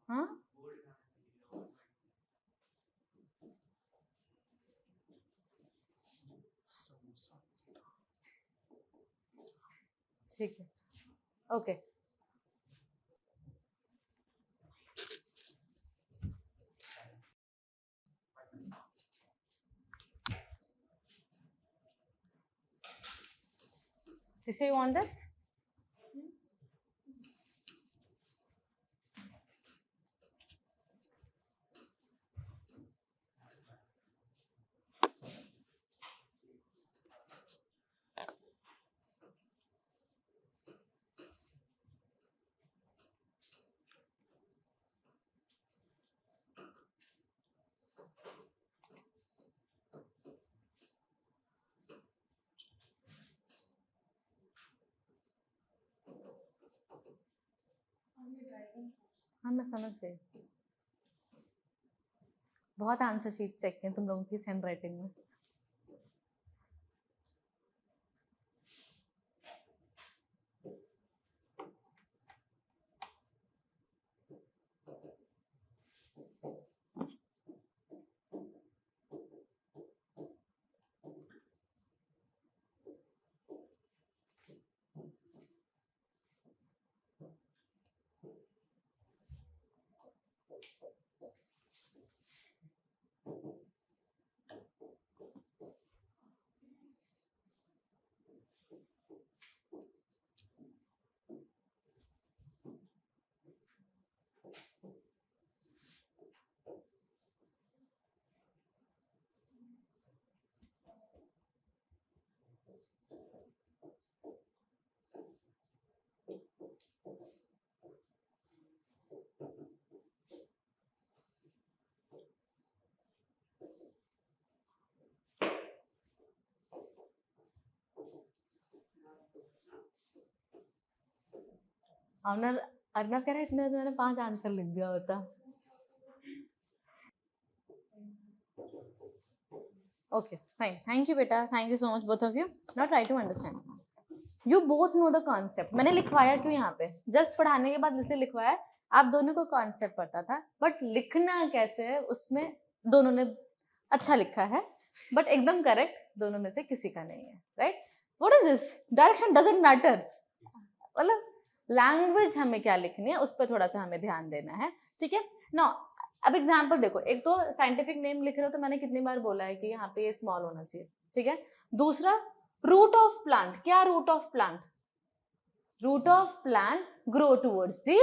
हाँ ठीक है, okay. This you want this? हाँ मैं समझ गई. बहुत आंसर शीट चेक किए तुम लोगों की हैंड राइटिंग में. अर्नव कह रहा है इतने में तो मैंने 5 आंसर लिख दिया होता. Okay, fine. Thank you, beta. Thank you so much, both of you. Now try to understand. You both know the concept. मैंने लिखवाया क्यों यहाँ पे? Just पढ़ाने के बाद इसलिए लिखवाया. आप दोनों को concept पता था, but लिखना कैसे है उसमें दोनों ने अच्छा लिखा है, but एकदम correct दोनों में से किसी का नहीं है, right? What is this? Direction doesn't matter. मतलब लैंग्वेज हमें क्या लिखनी है उस पर थोड़ा सा हमें ध्यान देना है, ठीक है ना. अब एग्जांपल देखो, एक तो साइंटिफिक नेम लिख रहे हो तो मैंने कितनी बार बोला है कि यहाँ पे ये स्मॉल होना चाहिए, ठीक है. दूसरा रूट ऑफ प्लांट, क्या root of plant? Root of plant grow towards the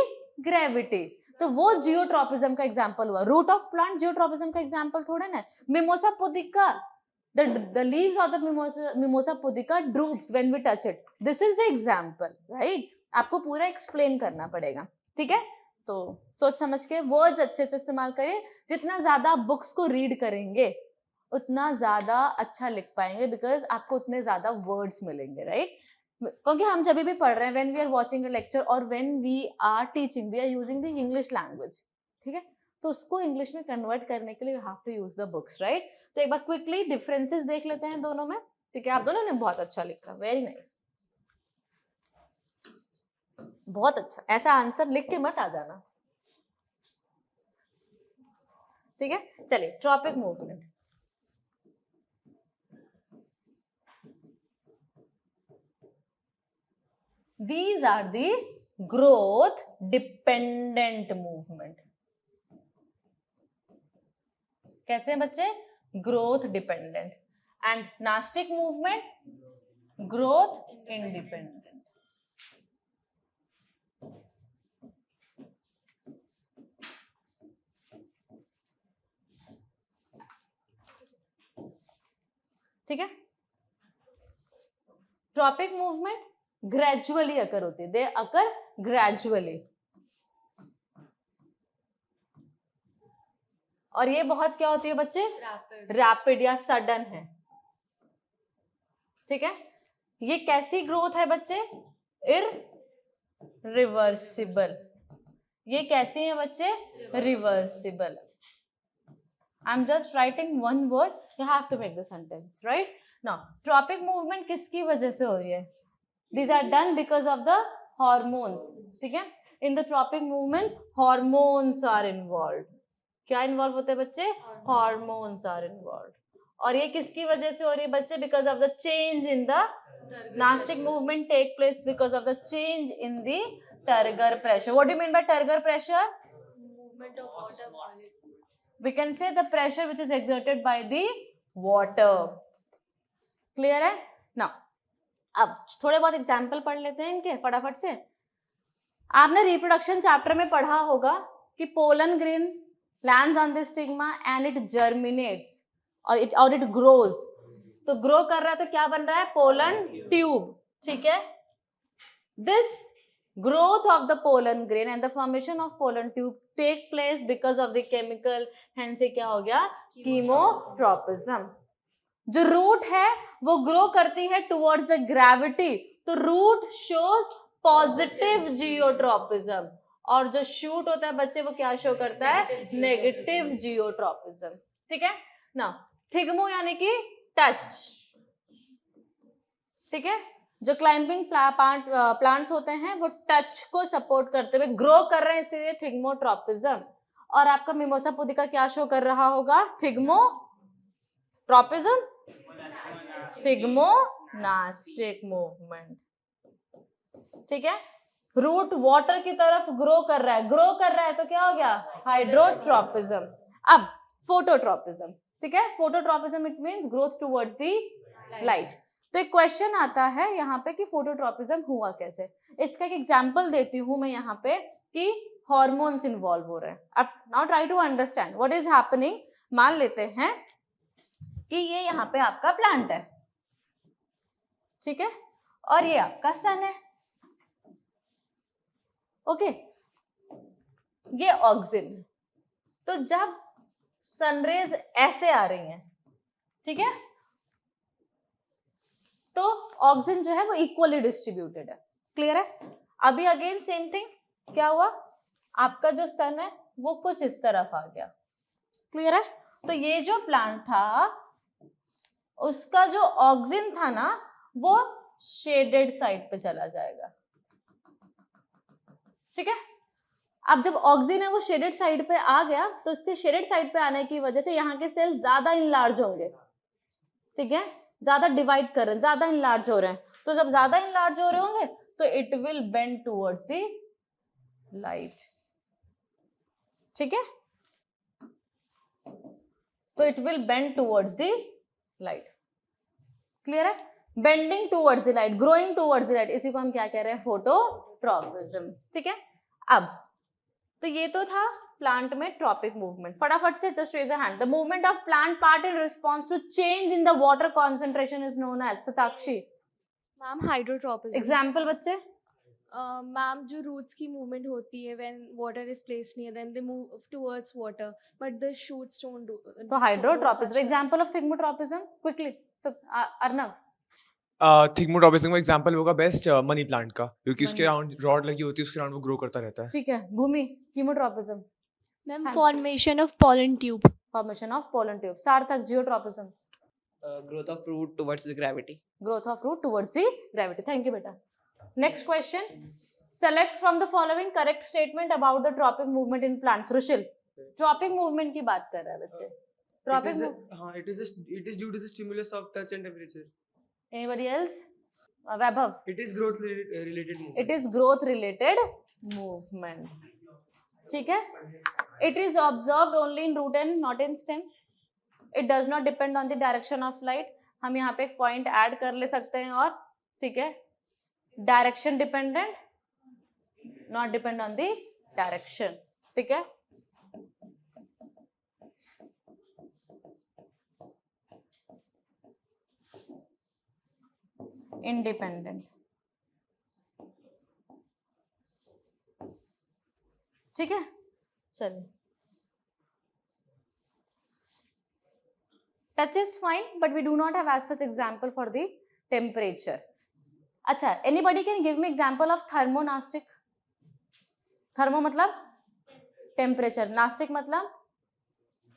gravity, तो वो जियोट्रॉपिज्म का एग्जांपल हुआ. रूट ऑफ प्लांट जियोट्रॉपिज्म का एग्जांपल थोड़ा ना. Mimosa pudica, the leaves of the mimosa pudica droops when we touch it. This is the example, right? आपको पूरा explain करना पड़ेगा, ठीक है. तो सोच समझ के वर्ड्स अच्छे से इस्तेमाल करिए. जितना ज्यादा बुक्स को रीड करेंगे उतना ज्यादा अच्छा लिख पाएंगे, बिकॉज आपको उतने ज्यादा वर्ड्स मिलेंगे, राइट. क्योंकि हम जब भी पढ़ रहे हैं, when we are watching a lecture और when we are teaching, we are using the English language, ठीक है. तो उसको इंग्लिश में कन्वर्ट करने के लिए you have to use the books, right. तो एक बार क्विकली डिफरेंसेस देख लेते हैं दोनों में, ठीक है. आप दोनों ने बहुत अच्छा लिखा, वेरी नाइस, बहुत अच्छा. ऐसा आंसर लिख के मत आ जाना, ठीक है. चलिए, tropic movement. These are the growth dependent movement. कैसे हैं बच्चे? Growth dependent. And Nastic movement, growth independent. ठीक है? ट्रॉपिक मूवमेंट ग्रेजुअली अकर होती है, दे अकर ग्रेजुअली, और ये बहुत क्या होती है बच्चे? रैपिड या सडन है. ठीक है? ये कैसी ग्रोथ है बच्चे? इररिवर्सिबल. ये कैसी है बच्चे? Reversible. I am just writing one word, you have to make the sentence, right? Now tropic movement किसकी वजह से हो रही है? These are done because of the hormones. ठीक है? In the tropic movement, hormones are involved. क्या involve होते हैं बच्चे? Hormones are involved. और ये किसकी वजह से हो रही है बच्चे? Because of the change in the Nastic movement take place because of the change in the turgor pressure. What do you mean by turgor pressure? Movement of water molecules. We can say the pressure which is exerted by the water. Clear है? Now, अब थोड़े बहुत example पढ़ लेते हैं इनके फटाफट से. आपने रिप्रोडक्शन चैप्टर में पढ़ा होगा कि pollen grain lands on the stigma and it germinates और इट ग्रोज. तो ग्रो कर रहा है तो क्या बन रहा है? Pollen tube. ठीक है? This growth of the pollen grain and the formation of pollen tube take place because of the chemical, hence क्या हो गया? Chemotropism. जो रूट है वो ग्रो करती है टुवर्ड्स द ग्रेविटी, तो रूट शोज पॉजिटिव जियोट्रोपिज्म, और जो शूट होता है बच्चे वो क्या शो करता है? Negative geotropism. ठीक है ना? थिग्मो यानी कि टच. ठीक है? जो क्लाइंबिंग प्लांट्स होते हैं वो टच को सपोर्ट करते हुए ग्रो कर रहे हैं, इसलिए थिग्मोट्रोपिज्म. और आपका मिमोसा पुदिका क्या शो कर रहा होगा? Thigmotropism, thigmonastic movement. ठीक है? रूट वाटर की तरफ ग्रो कर रहा है तो क्या हो गया? हाइड्रोट्रोपिज्म. अब फोटोट्रोपिज्म. ठीक है? Phototropism it means growth towards the light. तो एक क्वेश्चन आता है यहाँ पे कि फोटोट्रोपिज्म हुआ कैसे. इसका एक एग्जांपल देती हूं मैं यहाँ पे कि हॉर्मोन्स इन्वॉल्व हो रहे हैं. अब now try to understand what is happening. मान लेते हैं कि ये यहाँ पे आपका प्लांट है. ठीक है? और ये आपका सन है. ओके, ये ऑक्सिन है. तो जब सनरेज ऐसे आ रही हैं, ठीक है, तो ऑक्सिन जो है वो इक्वली डिस्ट्रीब्यूटेड है. क्लियर है? अभी अगेन सेम थिंग. क्या हुआ? आपका जो सन है वो कुछ इस तरफ आ गया. क्लियर है? तो ये जो प्लांट था उसका जो ऑक्सिन था ना वो शेडेड साइड पे चला जाएगा. ठीक है? अब जब ऑक्सिन है वो शेडेड साइड पे आ गया तो उसके शेडेड साइड पे आने की वजह से यहाँ के सेल ज्यादा इनलार्ज होंगे. ठीक है? ज्यादा डिवाइड कर रहे हैं, ज्यादा इनलार्ज हो रहे हैं. तो जब ज्यादा इनलार्ज हो रहे होंगे तो it will bend towards the light. ठीक है? तो it will bend towards the light. Clear है? Bending towards the light, growing towards the light, इसी को हम क्या कह रहे हैं? फोटोट्रोपिज्म. ठीक है? अब तो ये तो था प्लांट में ट्रॉपिक मूवमेंट. फटाफट से just raise a hand. The movement of plant part in response to change in the water concentration is known as. Satakshi, ma'am hydrotropism. Example बच्चे. मैम जो रूट्स की मूवमेंट होती है when water is placed near them they move towards water but the shoots don't do. तो hydrotropism. Example of thigmotropism quickly. Arnav. Thigmotropism का example होगा best money plant का, क्योंकि उसके अराउंड रॉड लगी होती है, उसके अराउंड वो ग्रो करता रहता है. ठीक है. भूमि. कीमोट्रोपिज्म. मैम हाँ. Formation of pollen tube. Formation of pollen tube. सार्थक. Geotropism. Growth of root towards the gravity. Growth of root towards the gravity. Thank you beta. Next question. Select from the following correct statement about the tropic movement in plants. Rushil, tropic movement की बात कर रहा है बच्चे. Tropic it is due to the stimulus of touch and temperature. Anybody else? Vaibhav, It is growth related movement. It is growth related movement. ठीक है. It is observed only in root and not in stem. It does not depend on the direction of light. हम यहाँ पे एक point add कर ले सकते हैं. और ठीक है, direction dependent, not depend on the direction. ठीक है. इंडिपेंडेंट. ठीक है. चलिए, touch is fine, but we do not have as such example for the temperature. अच्छा, anybody can give me example of thermonastic? Thermo मतलब टेम्परेचर, नास्टिक मतलब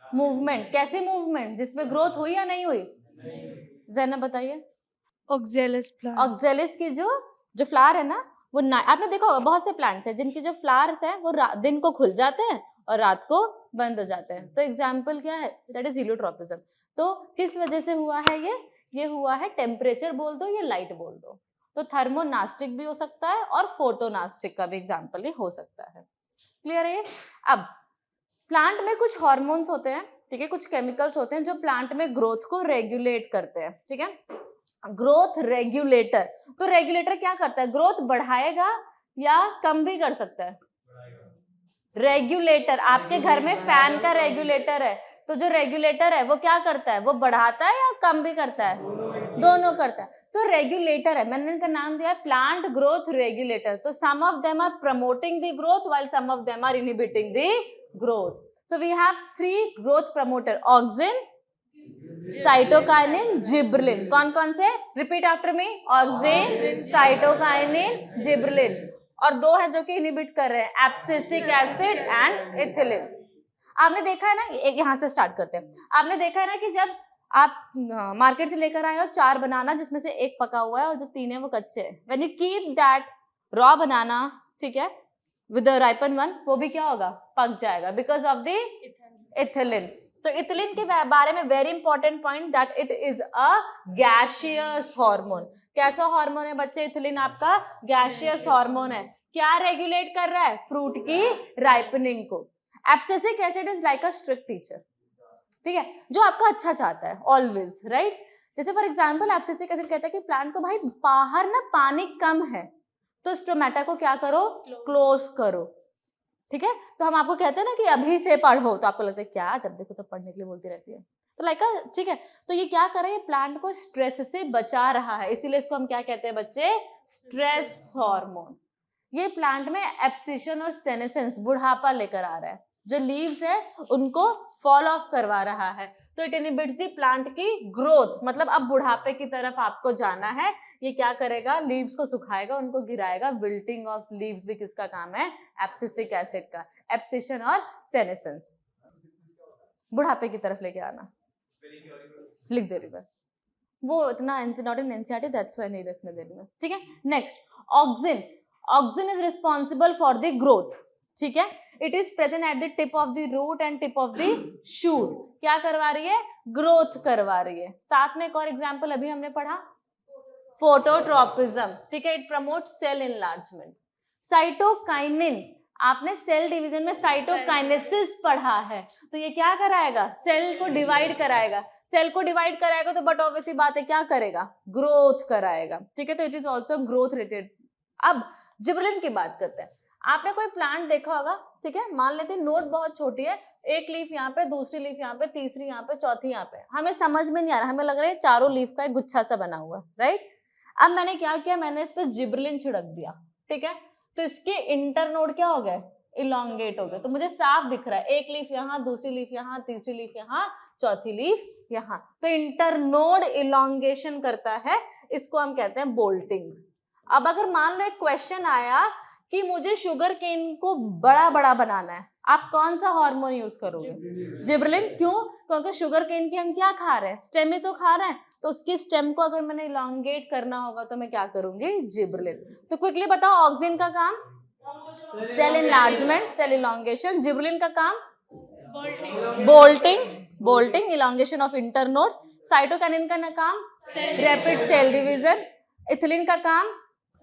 movement. कैसी movement? जिसमें ग्रोथ हुई या नहीं हुई? ज़ैनब बताइए. Oxalis plant. ऑक्जेलिस की जो फ्लावर है ना, वो आपने देखा होगा बहुत से प्लांट्स हैं जिनकी जो फ्लावर्स हैं वो दिन को खुल जाते हैं और रात को बंद हो जाते हैं. तो एग्जाम्पल क्या है? That is heliotropism. तो किस वजह से हुआ है ये हुआ है टेम्परेचर बोल दो या लाइट बोल दो. तो थर्मोनास्टिक भी हो सकता है और फोटोनास्टिक का भी एग्जाम्पल ही हो सकता है. क्लियर है? अब प्लांट में कुछ हार्मोन्स होते हैं, ठीक है, कुछ केमिकल्स होते हैं जो प्लांट में ग्रोथ को रेगुलेट करते हैं. ठीक है, ग्रोथ रेगुलेटर. तो रेगुलेटर क्या करता है? ग्रोथ बढ़ाएगा या कम भी कर सकता है. रेगुलेटर, आपके घर में फैन का रेगुलेटर है, तो जो रेगुलेटर है वो क्या करता है? वो बढ़ाता है या कम भी करता है? दोनों करता है. तो रेगुलेटर है, मैंने इनका नाम दिया plant growth regulator. So some of them are promoting the growth while some of them are inhibiting the growth. So we have 3 growth promoter, auxin, cytokinin, gibberellin. कौन कौन से? Repeat after me. Auxin, cytokinin, gibberellin. और 2 है जो कि inhibit कर रहे हैं, एब्सिसिक एसिड एंड इथिलीन. आपने देखा है ना, यहाँ से स्टार्ट करते हैं. आपने देखा है ना कि जब आप मार्केट से लेकर आए हो 4 बनाना, जिसमें से 1 पका हुआ है और जो 3 है वो कच्चे हैं. When you keep that raw banana, ठीक है, विद द राइपन वन, वो भी क्या होगा? पक जाएगा बिकॉज ऑफ द इथिलीन. तो इथिलीन के बारे में very important point, that it is a gaseous hormone. कैसा हार्मोन है बच्चे? इथिलीन आपका गैसियस हार्मोन है. क्या रेगुलेट कर रहा है? फ्रूट की राइपनिंग को. Abscisic acid is like a strict teacher. ठीक है, जो आपका अच्छा चाहता है ऑलवेज, राइट. जैसे फॉर एग्जांपल एब्सिसिक एसिड कहता है कि प्लांट को भाई बाहर ना पानी कम है, तो स्टोमेटा को क्या करो? क्लोज करो. ठीक है, तो हम आपको कहते हैं ना कि अभी से पढ़ो, तो आपको लगता है क्या जब देखो तो पढ़ने के लिए बोलती रहती है. तो लाइक ठीक है, तो ये क्या कर रहा है? प्लांट को स्ट्रेस से बचा रहा है, इसीलिए इसको हम क्या कहते हैं बच्चे? Stress hormone. ये प्लांट में एब्सिशन और सेनेसेंस, बुढ़ापा लेकर आ रहा है. जो लीव्स है उनको फॉल ऑफ करवा रहा है. तो इट इनहिबिट्स द प्लांट की ग्रोथ. मतलब अब बुढ़ापे की तरफ आपको जाना है. ये क्या करेगा? लीव्स को सुखाएगा, उनको गिराएगा. विल्टिंग ऑफ लीव्स भी किसका काम है? एब्सिसिक एसिड का. एब्सिशन और सेनेसेंस, बुढ़ापे की तरफ लेके आना. लिख दे रही मैं, वो इतना not in NCERT, that's why नहीं लिखने दे रही मैं. ठीक है, next auxin. Auxin is responsible for the growth. ठीक है, it is present at the tip of the root and tip of the shoot. क्या करवा रही है? ग्रोथ करवा रही है. साथ में एक और एग्जांपल अभी हमने पढ़ा, फोटोट्रोपिज्म. ठीक है, it promote cell enlargement. Cytokinin, आपने सेल डिवीजन में साइटोकाइनेसिस पढ़ा है. तो ये क्या कराएगा? सेल को डिवाइड कराएगा. सेल को डिवाइड कराएगा तो बट ऑब्वियसली बात है क्या करेगा? ग्रोथ कराएगा. ठीक है, तो it is also growth related. अब जिब्रेलिन की बात करते हैं. आपने कोई प्लांट देखा होगा, ठीक है, मान लेते हैं नोट बहुत छोटी है, एक लीफ यहाँ पे, दूसरी लीफ यहाँ पे, तीसरी यहाँ पे, चौथी यहाँ पे. हमें समझ में नहीं आ रहा, हमें लग रहा है 4 लीफ का एक गुच्छा सा बना हुआ है, राइट. अब मैंने क्या किया? मैंने इस पे जिब्रेलिन छिड़क दिया. ठीक है, तो इसके इंटरनोड क्या हो गए? इलोंगेट हो गए. तो मुझे साफ दिख रहा है, एक लीफ यहाँ, दूसरी लीफ यहाँ, तीसरी लीफ यहाँ, चौथी लीफ यहाँ. तो इंटरनोड इलोंगेशन करता है, इसको हम कहते हैं बोल्टिंग. अब अगर मान लो एक क्वेश्चन आया कि मुझे शुगर केन को बड़ा बड़ा बनाना है, आप कौन सा हार्मोन यूज करोगे? जिब्रेलिन. क्यों? क्योंकि शुगर केन की हम क्या खा रहे हैं? स्टेम ही तो खा रहे हैं. तो उसकी स्टेम को अगर मैंने इलोंगेट करना होगा तो मैं क्या करूंगी? जिब्रेलिन. तो क्विकली बताओ, ऑक्सिन का काम cell enlargement, cell elongation. Gibberellin का काम bolting, elongation of internode. Cytokinin का काम रैपिड सेल डिवीजन. इथिलीन का काम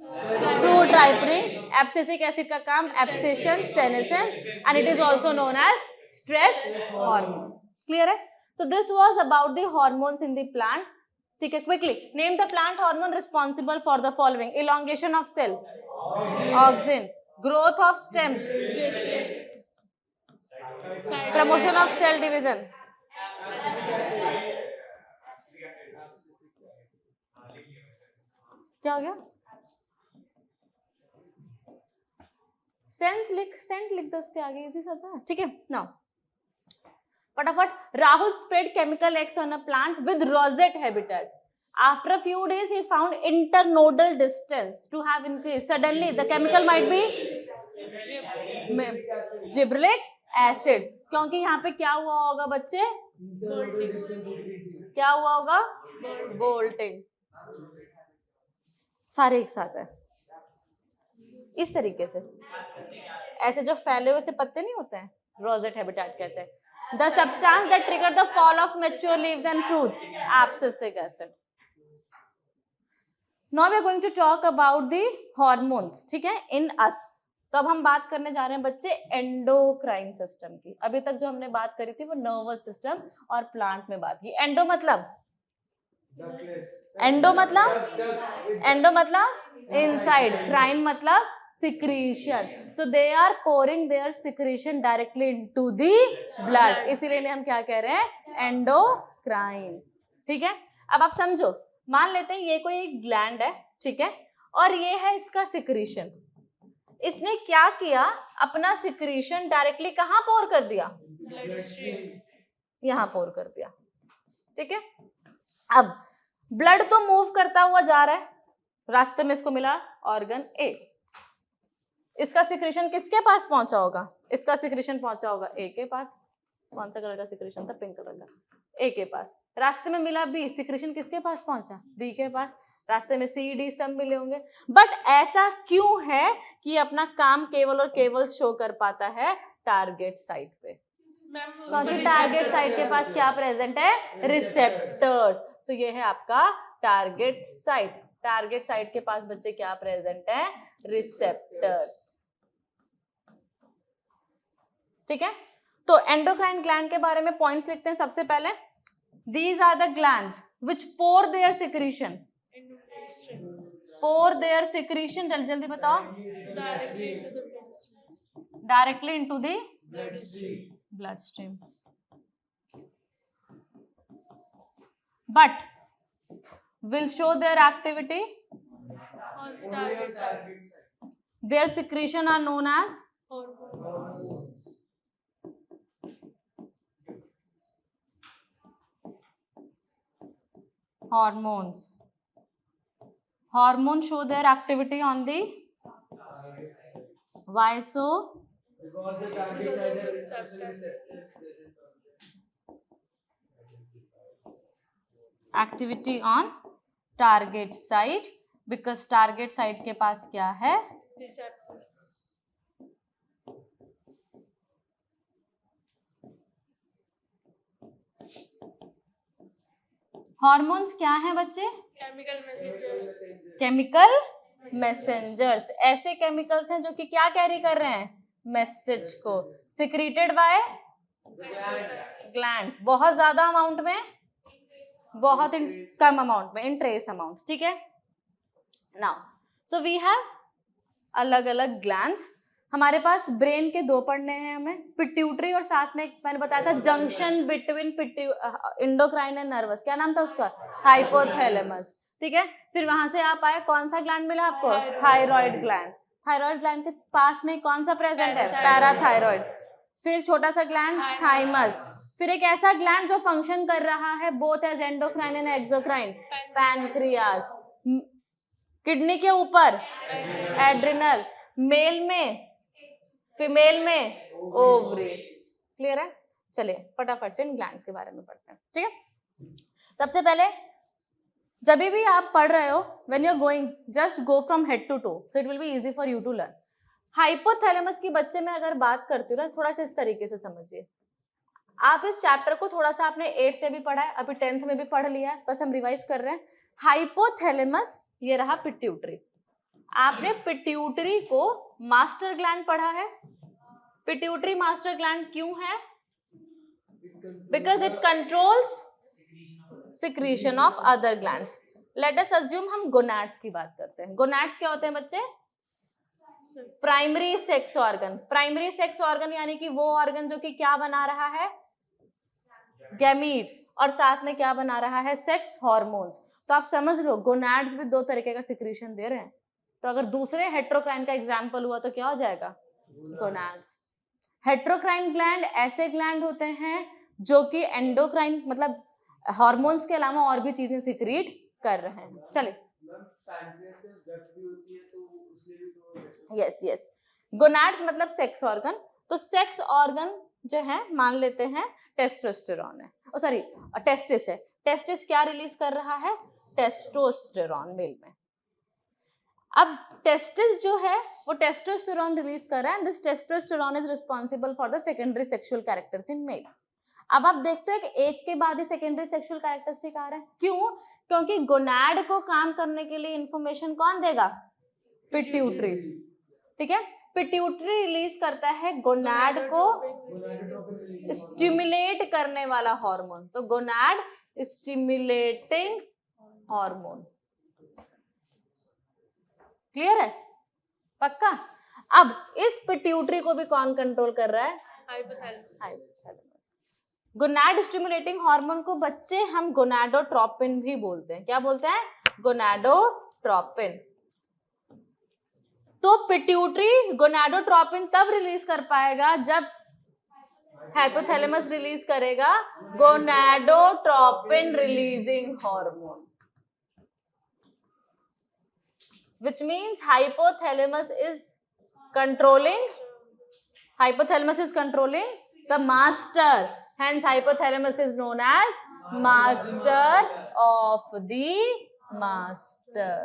फ्रूट राइपनिंग, एब्सिसिक एसिड का काम abscission, senescence, and it is also known as stress hormone. Clear है? So this was about the hormones in the plant. ठीक है, quickly name the plant hormone responsible for the following: elongation of cell, auxin; growth of stem, promotion of cell division, क्या हो गया? Saint लिख दो उसके आगे, इजी सा था। ठीक है, नाउ फटाफट, Rahul spread chemical X on a plant with rosette habitat. After a few days, he found internodal distance to have increased. Suddenly, the chemical might be gibberellic acid. क्योंकि यहाँ पे क्या हुआ होगा बच्चे? क्या हुआ होगा? बोल्टिंग। सारे एक साथ है इस तरीके से, ऐसे जो फैले हुए से पत्ते नहीं होते हैं, रोजेट हैबिटेट कहते हैं। The substance that trigger the fall of mature leaves and fruits, abscisic acid. Now we are going to talk about the hormones, ठीक है, in us. तो अब हम बात करने जा रहे हैं बच्चे एंडोक्राइन सिस्टम की। अभी तक जो हमने बात करी थी वो नर्वस सिस्टम और प्लांट में बात की। एंडो मतलब इनसाइड, क्राइन मतलब secretion. So they are pouring their secretion directly into the blood. इसीलिए हम क्या कह रहे हैं? एंडोक्राइन। ठीक है, अब आप समझो, मान लेते हैं ये कोई एक ग्लैंड है, ठीक है, और ये है इसका सिक्रीशन। इसने क्या किया? अपना सिक्रीशन डायरेक्टली कहाँ पोर कर दिया? यहाँ पोर कर दिया। ठीक है, अब ब्लड तो मूव करता हुआ जा रहा है, रास्ते में इसको मिला ऑर्गन ए। इसका सिक्रीशन किसके पास पहुंचा होगा? इसका सिक्रीशन पहुंचा होगा ए के पास। कौन सा कलर का सिक्रीशन था? पिंक कलर का। ए के पास। रास्ते में मिला बी, सिक्रीशन किसके पास पहुंचा? बी के पास। रास्ते में सी डी सब मिले होंगे। बट ऐसा क्यों है कि अपना काम केवल और केवल शो कर पाता है टारगेट साइट पे? क्योंकि टारगेट साइट के पास क्या प्रेजेंट है? रिसेप्टर्स। तो ये है आपका टारगेट साइट। टारगेट साइट के पास बच्चे क्या प्रेजेंट है? रिसेप्टर्स। ठीक है, तो एंडोक्राइन ग्लैंड के बारे में पॉइंट्स लिखते हैं सबसे पहले। These are the glands which pour their secretion. Pour their secretion, जल्दी जल्दी बताओ। Directly into the blood stream. But will show their activity on target site. Their secretion are known as hormones. Hormones show their activity on the why so? Because the target site is activity on target site, because target site के पास क्या है? Hormones क्या हैं बच्चे? Chemical messengers. ऐसे chemicals हैं जो कि क्या कैरी कर रहे हैं? मैसेज को। सिक्रीटेड बाय ग्लैंड्स, बहुत ज्यादा अमाउंट में, बहुत कम अमाउंट में, इन ट्रेस अमाउंट। ठीक है, नाउ सो वी हैव अलग अलग ग्लैंड्स। हमारे पास ब्रेन के दो पढ़ने हैं हमें, पिट्यूटरी और साथ में मैंने बताया था junction between endocrine and nervous, क्या नाम था उसका? हाइपोथैलेमस। ठीक है, फिर वहां से आप आए, कौन सा ग्लैंड मिला आपको? Thyroid gland. थायराइड ग्लैंड के पास में कौन सा प्रेजेंट है? पैराथायराइड। फिर छोटा सा ग्लैंड थाइमस। फिर एक ऐसा ग्लैंड जो फंक्शन कर रहा है both as endocrine and exocrine, pancreas. Kidney के ऊपर एड्रिनल, मेल में, फीमेल में ओवरी। क्लियर है? चलिए फटाफट से इन ग्लैंड्स के बारे में पढ़ते हैं। ठीक है, सबसे पहले जब भी आप पढ़ रहे हो, when you are going, just go from head to toe, so it will be easy for you to learn. Hypothalamus की बच्चे में अगर बात करती हूँ ना, थोड़ा सा इस तरीके से समझिए। आप इस चैप्टर को थोड़ा सा आपने 8th में भी पढ़ा है, अभी 10th में भी पढ़ लिया है, बस हम रिवाइज कर रहे हैं। हाइपोथैलेमस ये रहा पिट्यूटरी। आपने पिट्यूटरी को मास्टर ग्लैंड पढ़ा है? पिट्यूटरी मास्टर ग्लैंड क्यों है? Because it controls secretion of other glands. Late us assume हम गोनाड्स की बात करते हैं। गोनाड्स क्या होते हैं बच्चे? Primary sex organ. Primary sex organ यानी कि वो ऑर्गन जो कि क्या बना रहा है? गैमीट्स, और साथ में क्या बना रहा है? Sex hormones. तो आप समझ लो गोनाड्स भी दो तरीके का सिक्रीशन दे रहे हैं। तो अगर दूसरे हेट्रोक्राइन का एग्जाम्पल हुआ तो क्या हो जाएगा? गोनाड्स। हेट्रोक्राइन ग्लैंड ऐसे ग्लैंड होते हैं जो कि एंडोक्राइन मतलब हार्मोन्स के अलावा और भी चीजें सिक्रीट कर रहे हैं। चलिए, यस यस, गोनाड्स मतलब सेक्स ऑर्गन। तो सेक्स ऑर्गन जो है मान लेते हैं टेस्टोस्टेरॉन है, ओ सॉरी टेस्टिस है। टेस्टिस क्या रिलीज कर रहा है? टेस्टोस्टेरॉन मेल में। अब टेस्टिस जो है वो टेस्टोस्टेरॉन रिलीज कर रहा है, and this testosterone is responsible for the secondary sexual characters in male. अब आप देखते हो कि एज के बाद ही सेकेंडरी सेक्सुअल कैरेक्टरिस्टिक आ रहे हैं। क्यों? क्योंकि गोनाड को काम करने के लिए इंफॉर्मेशन कौन देगा? पिट्यूटरी। ठीक है, पिट्यूटरी रिलीज करता है गोनाड को स्टिमुलेट करने वाला हार्मोन। तो गोनाड स्टिमुलेटिंग हार्मोन। क्लियर है? पक्का? अब इस पिट्यूटरी को भी कौन कंट्रोल कर रहा है? हाइपोथैलेमस। गोनाड स्टिमुलेटिंग हार्मोन को बच्चे हम गोनाडोट्रोपिन भी बोलते हैं। क्या बोलते हैं? गोनाडोट्रोपिन। तो पिट्यूटरी गोनाडोट्रोपिन तब रिलीज कर पाएगा जब हाइपोथैलेमस रिलीज करेगा gonadotropin releasing hormone, which means hypothalamus is controlling the master, hence hypothalamus is known as master of the master.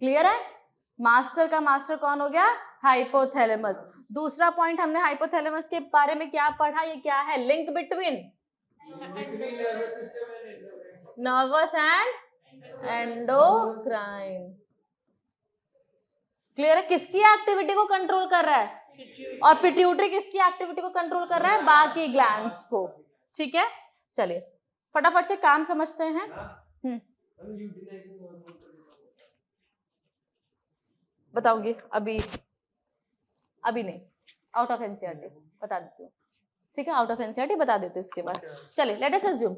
Clear है? मास्टर का मास्टर कौन हो गया? हाइपोथैलेमस। दूसरा पॉइंट हमने हाइपोथैलेमस के बारे में क्या पढ़ा? ये क्या है? Link between nervous and endocrine. Clear है? किसकी एक्टिविटी को कंट्रोल कर रहा है? और पिट्यूटरी किसकी एक्टिविटी को कंट्रोल कर रहा है? बाकी ग्लैंड्स को। ठीक है, चलिए फटाफट से काम समझते हैं। बताऊंगी अभी नहीं, आउट ऑफ एनसीईआरटी बता देती हूँ। ठीक है, आउट ऑफ एनसीईआरटी बता देते हैं इसके बाद। चलिए लेट अस अज्यूम,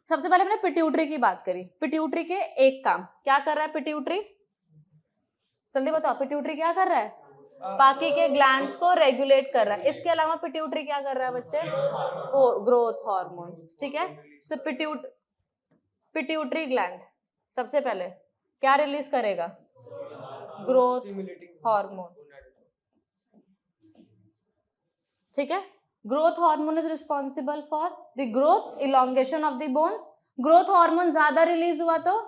सबसे पहले हमने पिट्यूटरी की बात करी। पिट्यूटरी के एक काम क्या कर रहा है? पिट्यूटरी जल्दी बताओ, पिट्यूटरी क्या कर रहा है? बाकी के ग्लैंड्स को रेगुलेट कर रहा है। इसके अलावा पिट्यूटरी क्या कर रहा है बच्चे? Growth hormone. ठीक है, सो पिट्यूटरी ग्लैंड सबसे पहले क्या रिलीज करेगा? Growth hormone. ठीक है, growth hormone is responsible for the growth, elongation of the bones. Growth hormone ज्यादा रिलीज हुआ तो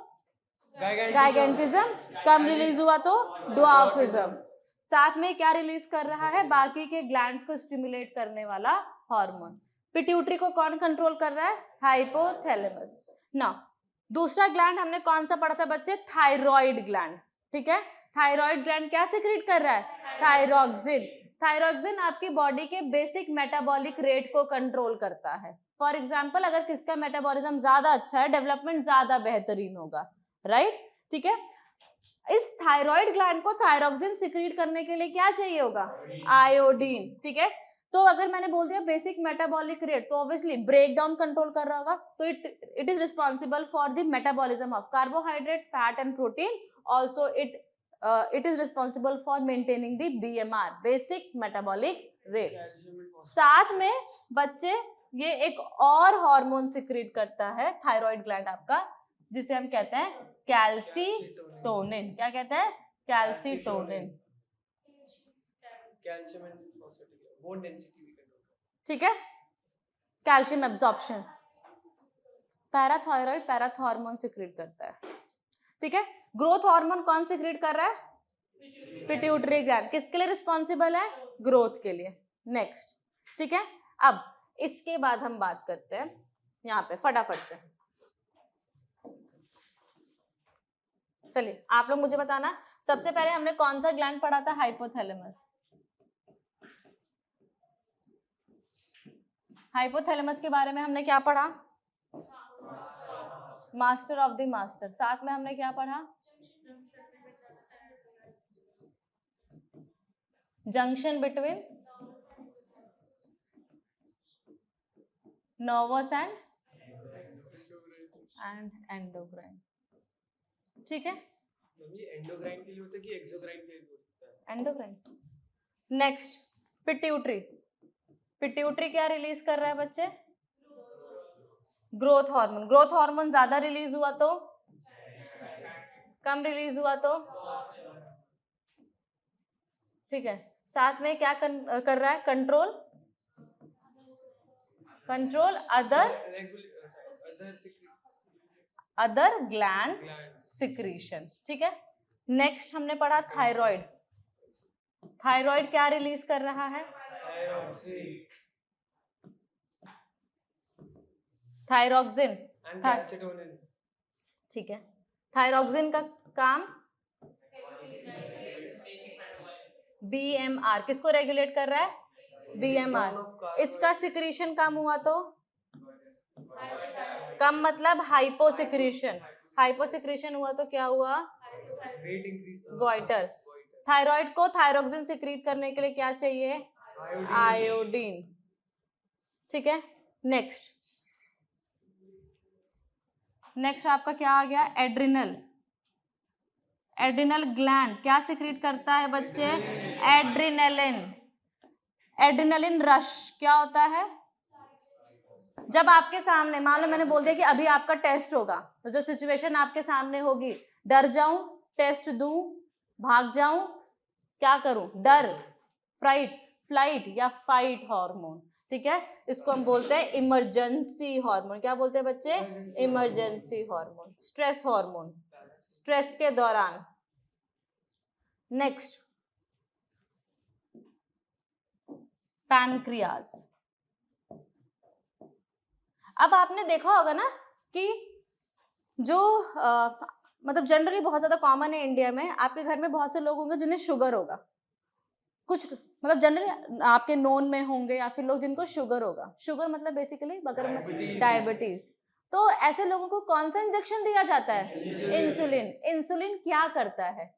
गाइगेंटिज्म, कम रिलीज हुआ तो ड्वार्फिज्म। साथ में क्या रिलीज कर रहा है? बाकी के ग्लैंड्स को स्टिमुलेट करने वाला हार्मोन। पिट्यूटरी को कौन कंट्रोल कर रहा है? हाइपोथैलेमस। ना दूसरा ग्लैंड हमने कौन सा पढ़ा था बच्चे? Thyroid gland. ठीक है, थायराइड ग्लैंड क्या सिक्रीट कर रहा है? थायरोक्सिन। थायरोक्सिन आपकी बॉडी के बेसिक मेटाबॉलिक रेट को कंट्रोल करता है। फॉर एग्जाम्पल, अगर किसका मेटाबॉलिज्म ज्यादा अच्छा है, डेवलपमेंट ज्यादा बेहतरीन होगा, राइट? ठीक है, इस थायराइड ग्लैंड को थायरोक्सिन सिक्रीट करने के लिए क्या चाहिए होगा? आयोडीन। ठीक है, तो अगर मैंने बोल दिया बेसिक मेटाबॉलिक रेट, तो ऑब्वियसली ब्रेक डाउन कंट्रोल कर रहा होगा। तो it is responsible for the metabolism of carbohydrate, fat and protein. Also it is responsible for maintaining the BMR, basic metabolic rate. साथ में बच्चे ये एक और हार्मोन सिक्रीट करता है थायराइड ग्लैंड आपका, जिसे हम कहते हैं कैल्सीटोनिन। क्या कहते हैं? कैल्सीटोनिन। ठीक है, calcium absorption. Parathyroid hormone secrete करता है। ठीक है, ग्रोथ हार्मोन कौन सिक्रीट कर रहा है? Pituitary gland. किसके लिए रिस्पॉन्सिबल है? ग्रोथ के लिए। नेक्स्ट। ठीक है, अब इसके बाद हम बात करते हैं यहाँ पे फटाफट से। चलिए आप लोग मुझे बताना, सबसे पहले हमने कौन सा ग्लैंड पढ़ा था? हाइपोथैलेमस। हाइपोथैलेमस के बारे में हमने क्या पढ़ा? Master of the master. साथ में हमने क्या पढ़ा? Junction between nervous and endocrine. ठीक है, एंडोक्राइन के लिए होता है कि एक्सोक्राइन के लिए होता है? एंडोक्राइन। Next, pituitary. पिट्यूटरी क्या रिलीज कर रहा है बच्चे? Growth hormone. ग्रोथ हार्मोन ज्यादा रिलीज हुआ तो, कम रिलीज हुआ तो, ठीक है। साथ में क्या कर रहा है? Control, control other glands secretion. ठीक है। नेक्स्ट हमने पढ़ा थायराइड। थायराइड क्या रिलीज कर रहा है? थायरोक्सिन। ठीक है। थायरोक्सिन का काम बीएमआर, किसको रेगुलेट कर रहा है? बीएमआर। इसका सिक्रीशन कम हुआ तो, कम मतलब हाइपोसिक्रीशन। हाइपोसिक्रीशन हुआ तो क्या हुआ? गोइटर। थायराइड को थायरोक्सिन सिक्रीट करने के लिए क्या चाहिए? आयोडीन। ठीक है। नेक्स्ट, नेक्स्ट आपका क्या आ गया? एड्रिनल। एड्रिनल ग्लैंड क्या सिक्रीट करता है बच्चे? एड्रिनलिन। एड्रिनलिन रश क्या होता है? जब आपके सामने, मान लो मैंने बोल दिया कि अभी आपका टेस्ट होगा, तो जो सिचुएशन आपके सामने होगी, डर जाऊं, टेस्ट दूं, भाग जाऊं, क्या करूं? डर, फ्राइट, फ्लाइट या फाइट हार्मोन। ठीक है, इसको हम बोलते हैं इमरजेंसी हार्मोन। क्या बोलते हैं बच्चे? Emergency hormone. Stress hormone, stress के दौरान। Next, pancreas. अब आपने देखा होगा ना कि जो मतलब जनरली बहुत ज्यादा कॉमन है इंडिया में, आपके घर में बहुत से लोग होंगे जिन्हें शुगर होगा, कुछ मतलब जनरली आपके नोन में होंगे, या फिर लोग जिनको शुगर होगा। शुगर मतलब बेसिकली अगर डायबिटीज। तो ऐसे लोगों को कौन सा इंजेक्शन दिया जाता है? इंसुलिन। इंसुलिन क्या करता है?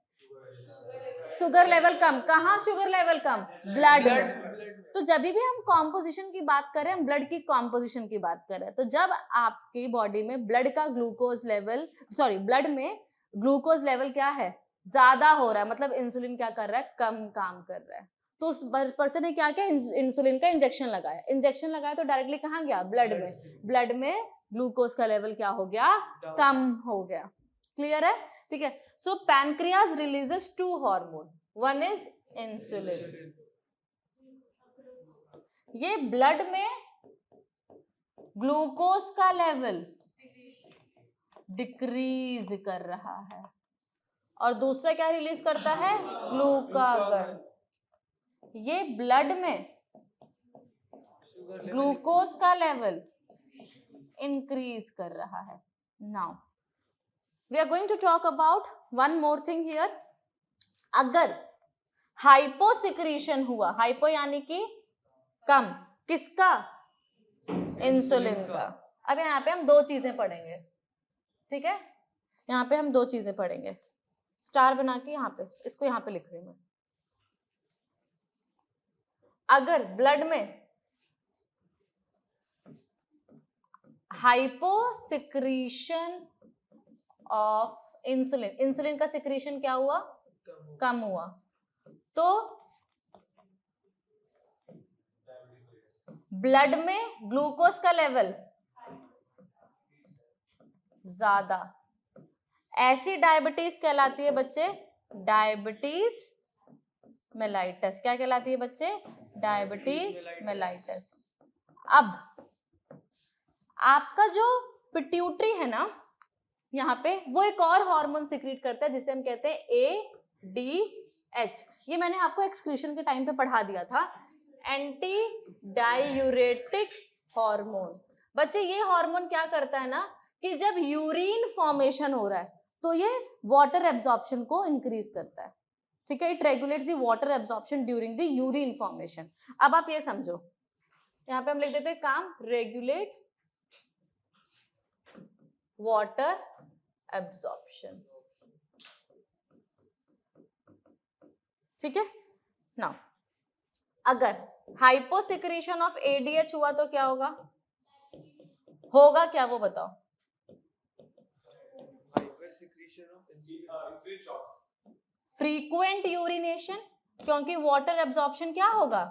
शुगर लेवल कम। कहाँ शुगर लेवल कम? ब्लड में। तो जब भी हम कॉम्पोजिशन की बात करें, हम ब्लड की कॉम्पोजिशन की बात करें, तो जब आपकी बॉडी में ब्लड का ग्लूकोज लेवल, सॉरी ब्लड में ग्लूकोज लेवल क्या है? ज्यादा हो रहा है, मतलब इंसुलिन क्या कर रहा है? कम काम कर रहा है। तो उस पर्सन ने क्या किया? इंसुलिन का इंजेक्शन लगाया। इंजेक्शन लगाया तो डायरेक्टली कहाँ गया? ब्लड में। ब्लड में ग्लूकोज का लेवल क्या हो गया? कम हो गया। क्लियर है? ठीक है। So pancreas releases two hormone, one is insulin. ये ब्लड में ग्लूकोज का लेवल डिक्रीज कर रहा है, और दूसरा क्या रिलीज करता है? ग्लूकागन। ये ब्लड में ग्लूकोज का लेवल इंक्रीज कर रहा है। Now we are going to talk about one more thing here. अगर हाइपोसिक्रीशन हुआ, हाइपो यानी कि कम, किसका? इंसुलिन का। अब यहाँ पे हम दो चीजें पढ़ेंगे। ठीक है, यहाँ पे हम दो चीजें पढ़ेंगे। स्टार बना के यहाँ पे, इसको यहाँ पे लिख रही हूं मैं। अगर ब्लड में हाइपोसिक्रीशन ऑफ इंसुलिन, इंसुलिन का सिक्रीशन क्या हुआ? कम हुआ, तो ब्लड में ग्लूकोज का लेवल ज्यादा। ऐसी डायबिटीज कहलाती है बच्चे डायबिटीज मेलाइटस। क्या कहलाती है बच्चे? Diabetes mellitus. अब आपका जो पिट्यूटरी है ना, यहाँ पे वो एक और हार्मोन सिक्रीट करता है जिसे हम कहते हैं ADH। ये मैंने आपको एक्सक्रीशन के टाइम पे पढ़ा दिया था। Anti diuretic hormone. बच्चे ये हार्मोन क्या करता है ना, कि जब यूरिन फॉर्मेशन हो रहा है तो ये वाटर एब्जॉर्प्शन को इंक्रीज करता है, ठीक है। It regulates the water absorption during the urine formation. अब आप ये समझो, यहाँ पे हम लिख देते हैं काम, रेगुलेट वाटर एब्जॉर्प्शन, ठीक है। नाउ अगर हाइपोसिक्रेशन ऑफ एडीएच हुआ तो क्या होगा, होगा क्या वो बताओ। फ्रीक्वेंट यूरिनेशन, क्योंकि वाटर एब्जॉर्प्शन क्या होगा,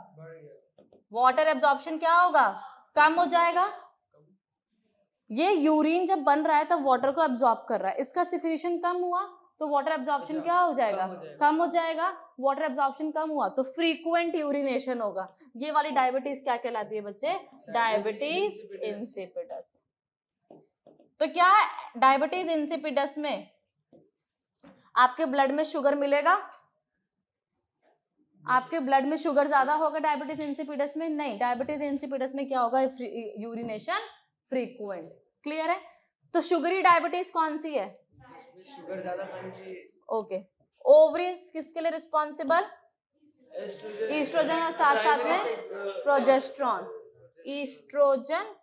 वाटर एब्जॉर्प्शन क्या होगा, कम हो जाएगा। ये यूरिन जब बन रहा है तब वाटर को एब्जॉर्ब कर रहा है, इसका सिक्रीशन कम हुआ तो वाटर एब्जॉर्प्शन क्या हो जाएगा, कम हो जाएगा। वाटर एब्जॉर्प्शन कम हुआ तो फ्रीक्वेंट यूरिनेशन होगा। ये वाली डायबिटीज क्या कहलाती है बच्चे, डायबिटीज इंसिपिडस। तो क्या डायबिटीज इंसिपिडस में आपके ब्लड में शुगर मिलेगा, आपके ब्लड में शुगर ज्यादा होगा डायबिटीज इंसिपिडस में, नहीं। डायबिटीज इंसिपिडस में क्या होगा, यूरिनेशन फ्रीक्वेंट। क्लियर है। तो शुगरी डायबिटीज कौन सी है, शुगर ज्यादा खानी चाहिए। ओके। ओवरीज किसके लिए रिस्पॉन्सिबल, ईस्ट्रोजन और साथ साथ में प्रोजेस्ट्रॉन, ईस्ट्रोजन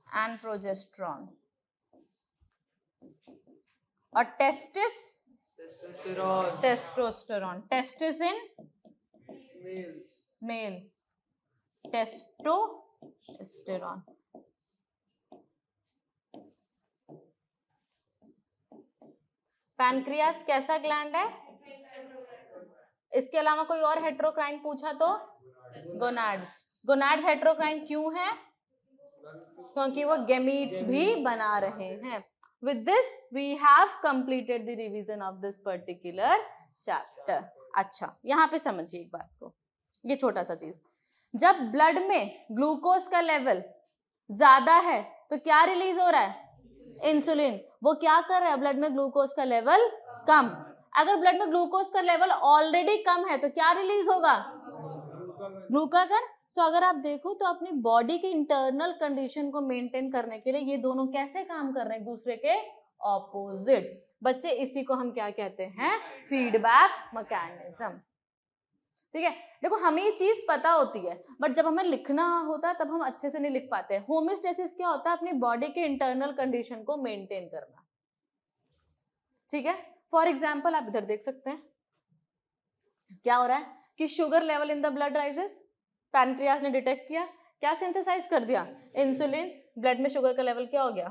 एंड प्रोजेस्ट्रॉन। और testis, testosterone, testis in male, testosterone. Pancreas कैसा ग्लैंड है, इसके अलावा कोई और हेट्रोक्राइन पूछा तो गोनाड्स। गोनाड्स हेट्रोक्राइन क्यों है, क्योंकि वो गैमीट्स भी बना रहे हैं। With this we have completed the revision of this particular chapter. अच्छा, यहाँ पे समझिए एक बात को, ये छोटा सा चीज, जब ब्लड में ग्लूकोज का लेवल ज्यादा है तो क्या रिलीज हो रहा है, इंसुलिन। वो क्या कर रहा है, ब्लड में ग्लूकोज का लेवल कम। अगर ब्लड में ग्लूकोज का लेवल ऑलरेडी कम है तो क्या रिलीज होगा, ग्लूकागन। सो अगर आप देखो तो अपनी बॉडी के इंटरनल कंडीशन को मेंटेन करने के लिए ये दोनों कैसे काम कर रहे हैं, एक दूसरे के ऑपोजिट। बच्चे इसी को हम क्या कहते हैं, फीडबैक मैकेनिज्म। ठीक है। देखो हमें ये चीज पता होती है बट जब हमें लिखना होता है तब हम अच्छे से नहीं लिख पाते हैं। होमियोस्टेसिस क्या होता है, अपनी बॉडी के इंटरनल कंडीशन को मेंटेन करना। ठीक है। फॉर एग्जाम्पल आप इधर देख सकते हैं क्या हो रहा है कि sugar level in the blood rises, pancreas ने डिटेक्ट किया, क्या सिंथेसाइज कर दिया, इंसुलिन। ब्लड में शुगर का लेवल क्या हो गया,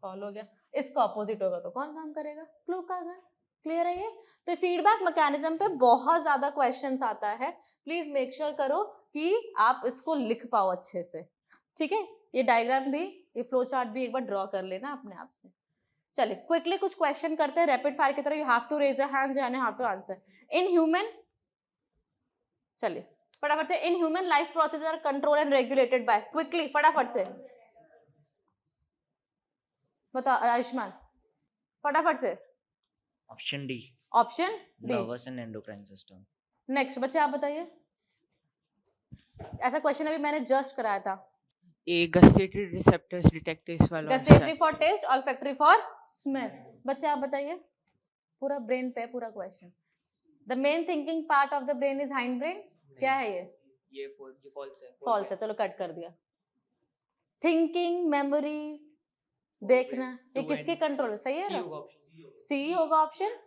फॉल हो गया। इसका ऑपोजिट होगा तो कौन काम करेगा, ग्लूकागन। क्लियर है ये। तो फीडबैक मैकेनिज्म पे बहुत ज्यादा क्वेश्चंस आता है, प्लीज मेक श्योर करो कि आप इसको लिख पाओ अच्छे से। ठीक है। ये डायग्राम भी, ये फ्लो चार्ट भी एक बार ड्रॉ कर लेना अपने आप से। चलिए क्विकली कुछ क्वेश्चन करते हैं रैपिड फायर की तरह। You have to raise your hands and you have to answer. In human, चलिए फटाफट से, in human life process are control and regulated by, quickly फटाफट से बताओ आयुष्मान, फटाफट से। Option D, option D, nervous and endocrine system. Next बच्चे आप बताइए। ऐसा क्वेश्चन अभी मैंने जस्ट कराया था। A gustatory receptors detect taste while on gustatory for taste, olfactory for smell. बच्चे आप बताइए, पूरा ब्रेन पे पूरा question. The main thinking part of the brain is hindbrain. क्या है ये फॉल्स है। फॉल्स है, चलो कट कर दिया। थिंकिंग, मेमोरी, देखना, ये किसके कंट्रोल में, सही है ना, सी होगा option,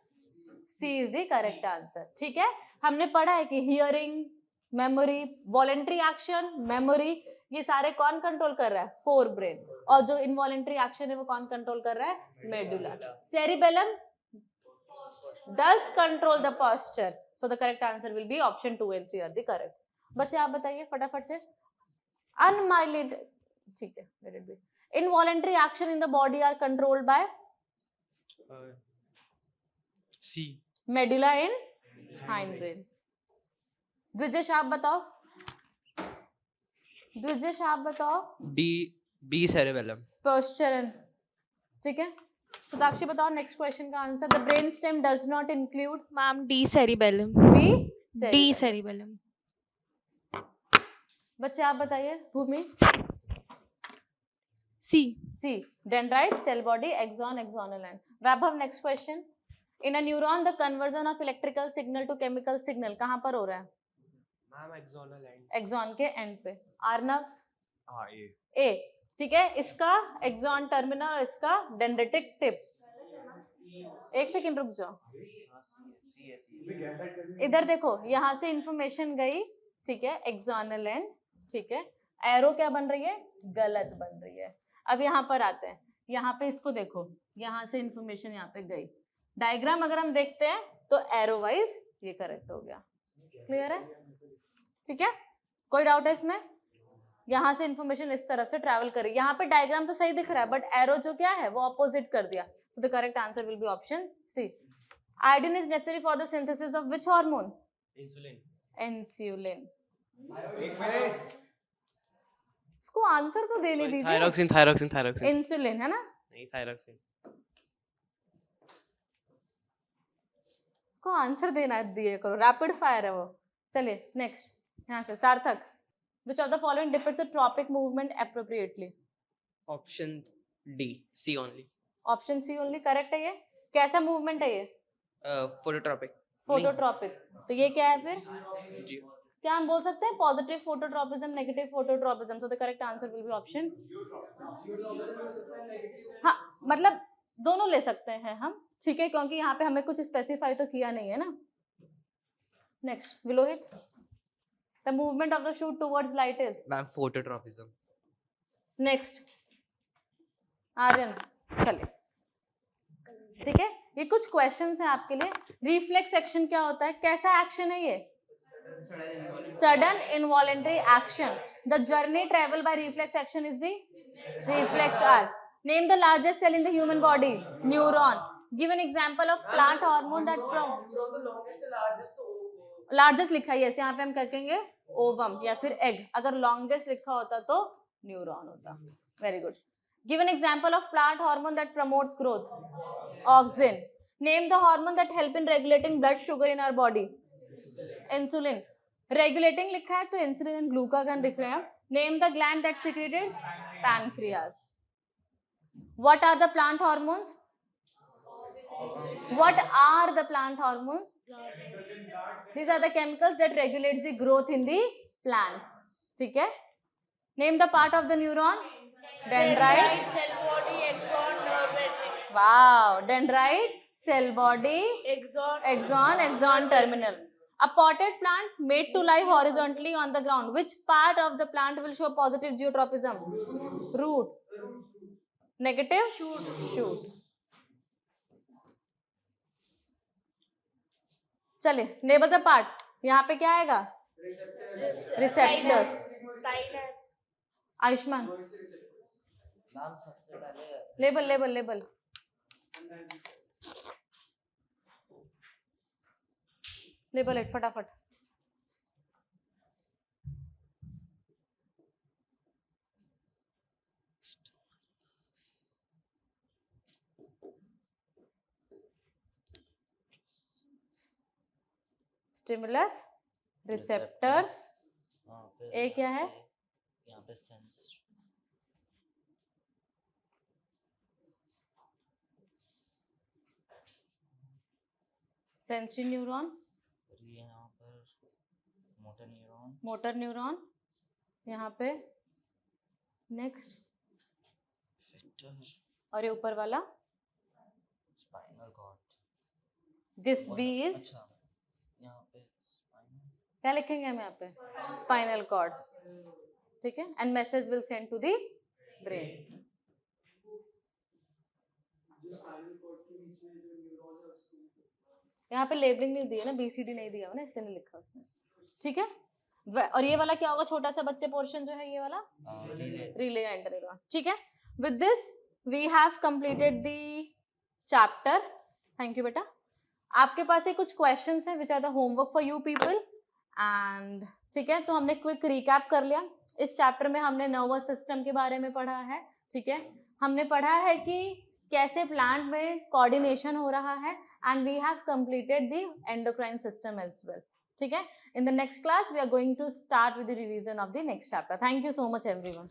C is the correct answer. ठीक है। हमने पढ़ा है कि hearing, memory, voluntary action, memory, ये सारे कौन कंट्रोल कर रहा है, फोर ब्रेन। और जो इनवॉलेंट्री एक्शन है वो कौन कंट्रोल कर रहा है, medulla. Cerebellum does control the posture, so the correct answer will be option 2 and 3 are the correct. बच्चे आप बताइए फटाफट से। अनमाइलिड, ठीक है, let it be. Involuntary action in the body are controlled by C, medulla in hind brain. Dwijesh आप बताओ, द्विजेश आप बताओ। B cerebellum. पोस्चर, ठीक है। सुदाक्षी बताओ नेक्स्ट क्वेश्चन का answer. The brain stem does not include, Ma'am, D cerebellum. B D cerebellum. बच्चे आप बताइए। भूमि, C. C. Dendrites, cell body, axon, axonal end. Vaibhav, next question. In a neuron, the conversion of electrical signal to chemical signal कहाँ पर हो रहा है? Ma'am axonal and Axon के end पे. आर्नव? हाँ ये A. ठीक है, इसका axon terminal और इसका dendritic tip. एक सेकंड रुक जाओ. इधर देखो, यहाँ से इंफॉर्मेशन गई, ठीक है, एक्सोनल एंड, ठीक है, एरो क्या बन रही है? गलत बन रही है. अब यहाँ पर आते हैं, यहाँ पे इसको देखो, यहाँ से इंफॉर्मेशन यहाँ पे गई. डायग्राम अगर हम देखते हैं तो एरो वाइज ये करेक्ट हो गया. क्लियर है? ठीक है, कोई डाउट है इसमें? यहाँ से इंफॉर्मेशन इस तरफ से ट्रैवल करी. यहाँ पे डायग्राम तो सही दिख रहा है, बट एरो जो क्या है वो ऑपोजिट कर दिया. So the correct answer will be option C. Iodine is necessary for the synthesis of which hormone? Insulin. Insulin. इसको आंसर तो देने दीजिए. Thyroxine thyroxine thyroxine. इंसुलिन है ना? नहीं थायरोक्सिन. इसको आंसर देना दिए करो, रैपिड फायर है वो. चलिए नेक्स्ट, यहाँ से सार्थक. Which of the following depicts the tropic movement appropriately? Option D. C only. Option C only correct है. ये कैसा मूवमेंट है ये? Phototropic. फोटोट्रॉपिक. तो ये क्या है फिर? G. क्या हम बोल सकते हैं positive phototropism, negative phototropism? So the correct answer will be option. हाँ, मतलब दोनों ले सकते हैं हम, ठीक है, क्योंकि यहाँ पे हमें कुछ स्पेसिफाई तो किया नहीं है ना. Next, Vilohit. The movement of the shoot towards light is? Ma'am, phototropism. Next, Aryan. चलिए, ठीक है, ये कुछ क्वेश्चंस हैं आपके लिए. रिफ्लेक्स एक्शन क्या होता है? कैसा एक्शन है ये? Sudden involuntary action. The journey traveled by reflex action is the reflex arc. Name the largest cell in the human body. Neuron. Give an example of plant hormone that largest लिखा है, yes, यहाँ पे हम कहेंगे ovum या फिर egg. अगर longest लिखा होता तो neuron होता. Very good. Give an example of plant hormone that promotes growth. Auxin. Name the hormone that help in regulating blood sugar in our body. Insulin. Regulating लिखा है तो इंसुलिन एंड ग्लूकागन लिख रहे हैं. Name the gland that secretes? Pancreas. What are the plant hormones? What are the plant hormones? These are the chemicals that regulates the growth in the plant. ठीक है, name the part of the neuron. Dendrite, cell body, axon, nerve ending. Wow, dendrite, cell body, Axon. axon terminal. A potted plant made to lie horizontally on the ground. Which part of the plant will show positive geotropism? Root. Negative? Shoot. चले, नेबल the part. यहाँ पे क्या आएगा? Receptors. Synapse. Ayushman, ma'am सबसे पहले label label label. Label it फटाफट. Stimulus, receptors. हाँ, फिर ए क्या है? यहाँ पे सेंस. सेंसरी न्यूरॉन, फिर ये यहाँ पर मोटर न्यूरॉन. मोटर न्यूरॉन यहाँ पे. नेक्स्ट, और ये ऊपर वाला spinal cord. This B is, अच्छा, यहाँ पे स्पाइनल. क्या लिखेंगे हम यहाँ पे? Spinal cord. ठीक है, and message will send to the brain. यहाँ पे लेबलिंग नहीं दी है ना, बीसीडी नहीं दिया हो ना, इसलिए नहीं लिखा उसने. ठीक है, और ये वाला क्या होगा? छोटा सा बच्चे पोर्शन जो है ये वाला रिले एंड न्यूरॉन. ठीक है, with this we have completed the chapter. Thank you बेटा. आपके पास ये कुछ क्वेश्चंस हैं which are the homework for you people. And ठीक है, तो हमने क्विक रिकैप कर लिया. इस चैप्टर में हमने नर्वस सिस्टम के बारे में पढ़ा है. ठीक है, हमने पढ़ा है कि कैसे प्लांट में कोऑर्डिनेशन हो रहा है, and we have completed the endocrine system as well. ठीक है, in the next class we are going to start with the revision of the next chapter. Thank you so much everyone.